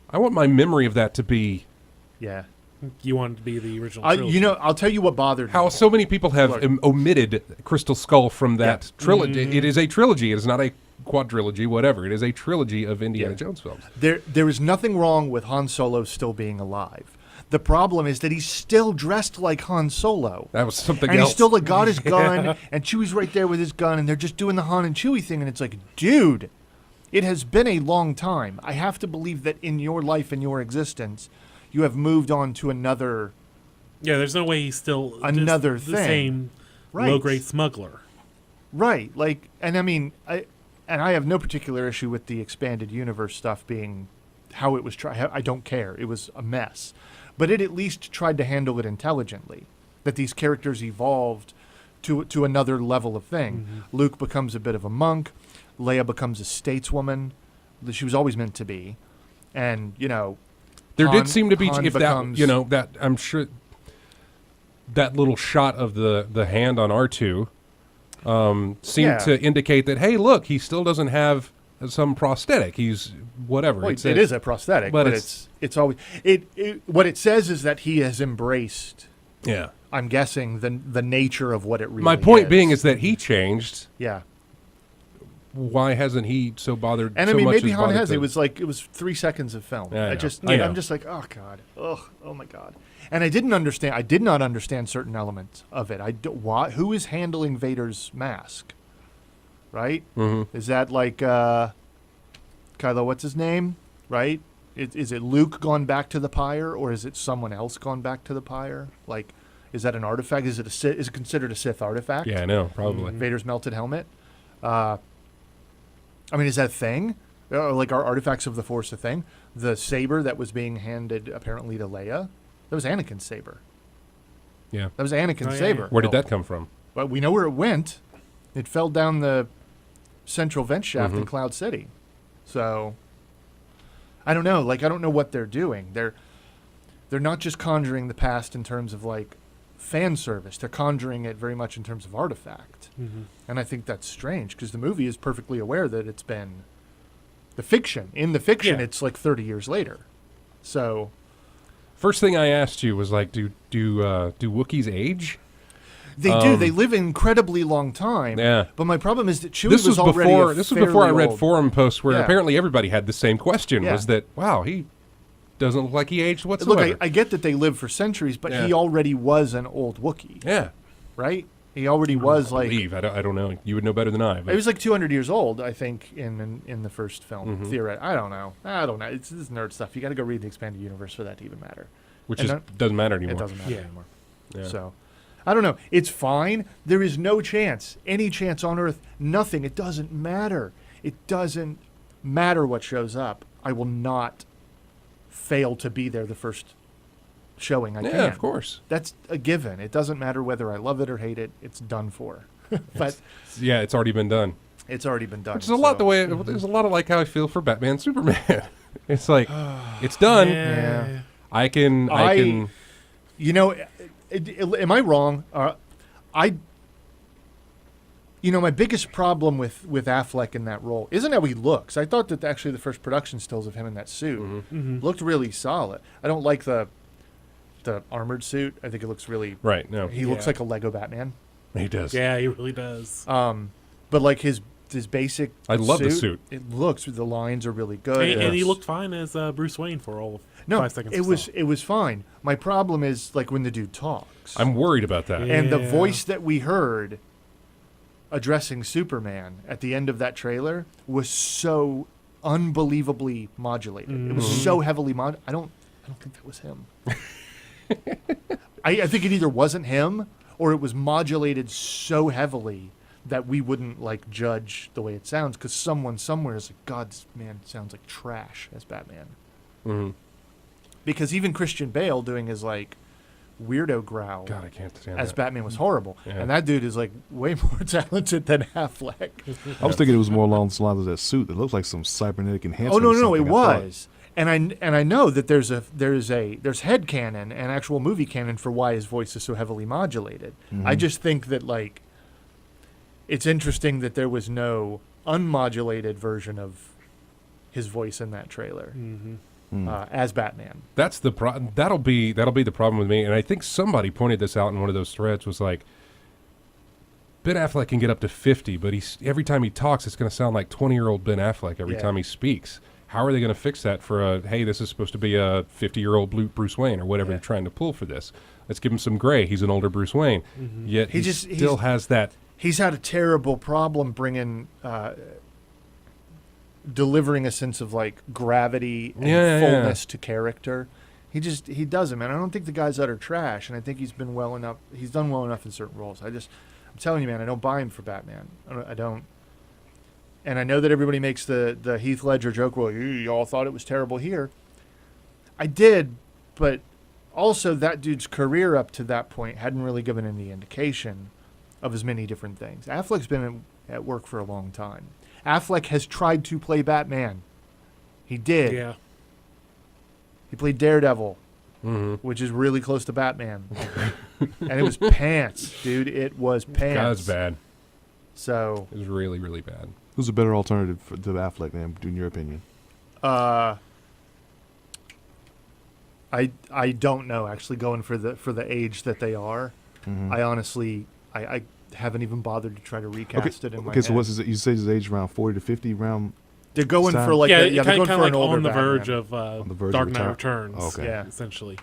I want my memory of that to be Yeah. You want it to be the original trilogy. I'll tell you what bothered me. how so many people have Look. omitted Crystal Skull from that trilogy. Mm-hmm. It is a trilogy. It is not a quadrilogy, whatever. It is a trilogy of Indiana Jones films. There is nothing wrong with Han Solo still being alive. The problem is that he's still dressed like Han Solo. That was something And else. he's still got his gun, and Chewie's right there with his gun, and they're just doing the Han and Chewie thing, and it's like, dude, it has been a long time. I have to believe that in your life and your existence, you have moved on to another... Yeah, there's no way he's still Another just the thing. same Right. low-grade smuggler. Right, like, and I mean, I have no particular issue with the expanded universe stuff being how it was tried. I don't care. It was a mess. But it at least tried to handle it intelligently, that these characters evolved to another level of thing. Mm-hmm. Luke becomes a bit of a monk. Leia becomes a stateswoman. She was always meant to be. And, you know... There Han- did seem to be, Han if becomes, that, you know, that I'm sure that little shot of the hand on R2 seemed to indicate that, hey, look, he still doesn't have some prosthetic. He's whatever. Well, it is a prosthetic, but but it's always... what it says is that he has embraced... Yeah. I'm guessing the nature of what it really is. My point being is that he changed. Yeah. Why hasn't he so bothered? And so I mean, much maybe as Han bothered has. to- It was 3 seconds of film. Yeah, I know. I'm just like, oh God, oh my God. And I did not understand certain elements of it. Who is handling Vader's mask? Right? Mm-hmm. Is that like Kylo? What's his name? Right? Is it Luke gone back to the pyre, or is it someone else gone back to the pyre? Like, is that an artifact? Is it considered a Sith artifact? Yeah, I know, probably. Vader's melted helmet. I mean, is that a thing? Like, are artifacts of the Force a thing? The saber that was being handed apparently to Leia, that was Anakin's saber. Yeah. That was Anakin's saber. Where did that come from? But we know where it went. It fell down the central vent shaft in Mhm. Cloud City. So, I don't know. Like, I don't know what they're doing. They're not just conjuring the past in terms of, like, fan service. They're conjuring it very much in terms of artifact. Mm-hmm. And I think that's strange because the movie is perfectly aware that it's been the fiction. In the fiction, Yeah. it's like 30 years later. So First thing I asked you was like, do Wookiees age? they do. They live an incredibly long time. Yeah. But my problem is that Chewie This was was already before. This was before I fairly read old. forum posts where Yeah. apparently everybody had the same question. Yeah. Was that wow? He doesn't look like he aged whatsoever. Look, I get that they lived for centuries, but Yeah. he already was an old Wookiee, yeah. right? He already was like Believe. I don't know. You would know better than I. But he was like 200 years old, I think, in the first film. Mhm. Theoretically, I don't know. It's this nerd stuff. You got to go read the expanded universe for that to even matter. which and is doesn't matter anymore. It doesn't matter Yeah. anymore. Yeah. So, I don't know. It's fine. There is no chance, any chance on Earth, nothing. It doesn't matter. It doesn't matter what shows up. I will not fail to be there the first showing I Yeah, can. of course. That's a given. It doesn't matter whether I love it or hate it. It's done for. But Yeah, it's already been done. it's already been done. Which is a lot the way. There's a lot of like how I feel for Batman, Superman. It's like it's done. Yeah. I can. You know, am I wrong? My biggest problem with Affleck in that role isn't how he looks. I thought that actually the first production stills of him in that suit Mm-hmm. looked really solid. I don't like the armored suit. I think it looks really. Right. No, He looks Yeah. like a Lego Batman. he does. Yeah, he really does. But like his basic. I love the suit. It looks. The lines are really good. And he looked fine as Bruce Wayne for all of No, 5 seconds. it was fine. My problem is like when the dude talks. I'm worried about that. Yeah. And the voice that we heard addressing Superman at the end of that trailer was so unbelievably modulated. It was so heavily I don't think that was him. I think it either wasn't him or it was modulated so heavily that we wouldn't like judge the way it sounds because someone somewhere is like, God, this man sounds like trash as Batman. Mhm. Because even Christian Bale doing his like weirdo growl God, I can't stand as that. Batman was horrible. Yeah. And that dude is like way more talented than Affleck. I was thinking it was more along the lines of that suit. It looks like some cybernetic enhancement. Oh no, or no, it something, I thought. was. And I know that there's head canon and actual movie canon for why his voice is so heavily modulated. I just think that like it's interesting that there was no unmodulated version of his voice in that trailer as Batman. That's the that'll be the problem with me. And I think somebody pointed this out in one of those threads. Was like, Ben Affleck can get up to 50, but every time he talks, it's going to sound like 20-year-old Ben Affleck every Yeah. time he speaks. How are they going to fix that for hey, this is supposed to be a 50-year-old Bruce Wayne or whatever Yeah. they're trying to pull for this? Let's give him some gray. He's an older Bruce Wayne. Yet he still has that. He's had a terrible problem bringing delivering a sense of like gravity and fullness to character. He doesn't, man. I don't think the guy's utter trash, and I think he's done well enough in certain roles. I'm telling you, man, I don't buy him for Batman. I don't. And I know that everybody makes the Heath Ledger joke, well, you all thought it was terrible here. I did, but also that dude's career up to that point hadn't really given any indication of as many different things. Affleck's been at work for a long time. Affleck has tried to play Batman. He did. Yeah. He played Daredevil, which is really close to Batman. And it was pants, dude. It was pants. God's bad. So, It was really, really bad. Who's a better alternative to Affleck, man, in your opinion? I don't know. Actually, going for the age that they are, I honestly I haven't even bothered to try to recast it in my Okay, so head. what's his? You say his age around 40 to 50, around. They're going Time. for like Yeah, they're kind going of for like an older on the Batman. verge of the verge Dark of Knight retire- Returns. Okay. Yeah. Essentially.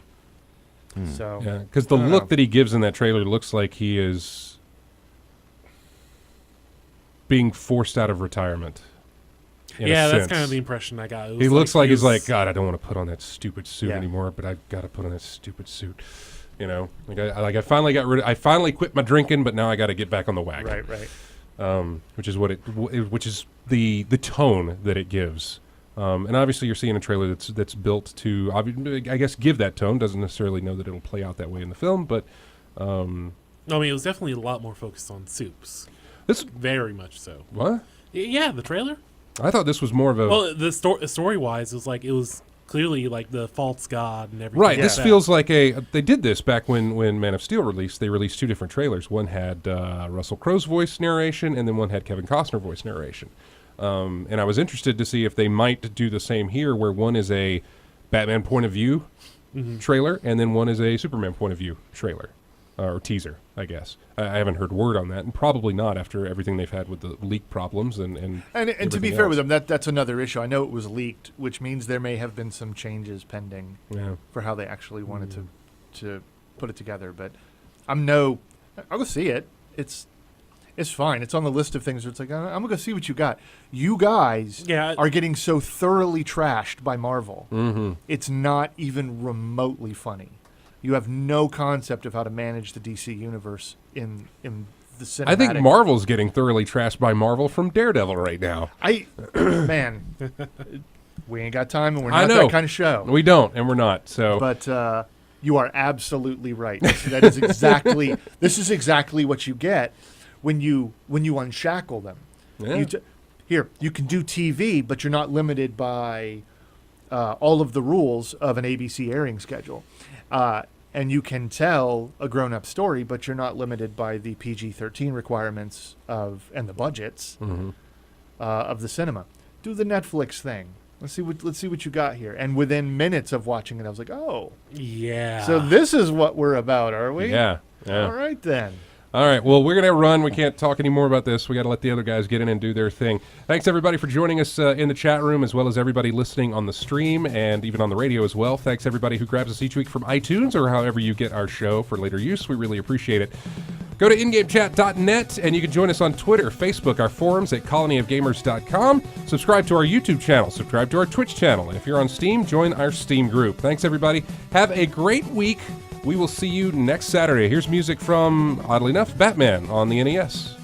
So Yeah, because the I don't look know. that he gives in that trailer looks like he is being forced out of retirement. in a Yeah, that's sense. kind of the impression I got. It He was looks like he's was- like, God, I don't want to put on that stupid suit Yeah. anymore, but I've got to put on that stupid suit. You know, I finally got rid of. I finally quit my drinking, but now I got to get back on the wagon. right. Which is which is the tone that it gives. And obviously, you're seeing a trailer that's built to, I guess, give that tone. Doesn't necessarily know that it'll play out that way in the film, but I mean, it was definitely a lot more focused on soups. this Very much so. what Yeah, the trailer. I thought this was more of a Well, the story-wise, it was clearly like the false god and everything. right. like This that. feels like they did this back when Man of Steel released. They released two different trailers. One had Russell Crowe's voice narration, and then one had Kevin Costner voice narration. And I was interested to see if they might do the same here, where one is a Batman point of view trailer, and then one is a Superman point of view trailer. or teaser, I guess. I haven't heard word on that, and probably not after everything they've had with the leak problems and to be fair with them, that's another issue. I know it was leaked, which means there may have been some changes pending for how they actually wanted to put it together. But I'll go see it. It's fine. It's on the list of things where it's like, I'm going to go see what you got. You guys are getting so thoroughly trashed by Marvel. Mm-hmm. It's not even remotely funny. You have no concept of how to manage the DC universe in the cinematic. I think Marvel's getting thoroughly trashed by Marvel from Daredevil right now. Man, we ain't got time, and we're not that kind of show. We don't, and we're not. So, but you are absolutely right. That is exactly. This is exactly what you get when you unshackle them. Yeah. You can do TV, but you're not limited by all of the rules of an ABC airing schedule. And you can tell a grown-up story, but you're not limited by the PG-13 requirements and the budgets of the cinema. Do the Netflix thing. Let's see what you got here. And within minutes of watching it, I was like, oh, yeah. So this is what we're about, are we? Yeah. All right then. All right, well, we're going to run. We can't talk any more about this. We got to let the other guys get in and do their thing. Thanks, everybody, for joining us in the chat room, as well as everybody listening on the stream and even on the radio as well. Thanks, everybody who grabs us each week from iTunes or however you get our show for later use. We really appreciate it. Go to ingamechat.net, and you can join us on Twitter, Facebook, our forums at colonyofgamers.com. Subscribe to our YouTube channel. Subscribe to our Twitch channel. And if you're on Steam, join our Steam group. Thanks, everybody. Have a great week. We will see you next Saturday. Here's music from, oddly enough, Batman on the NES.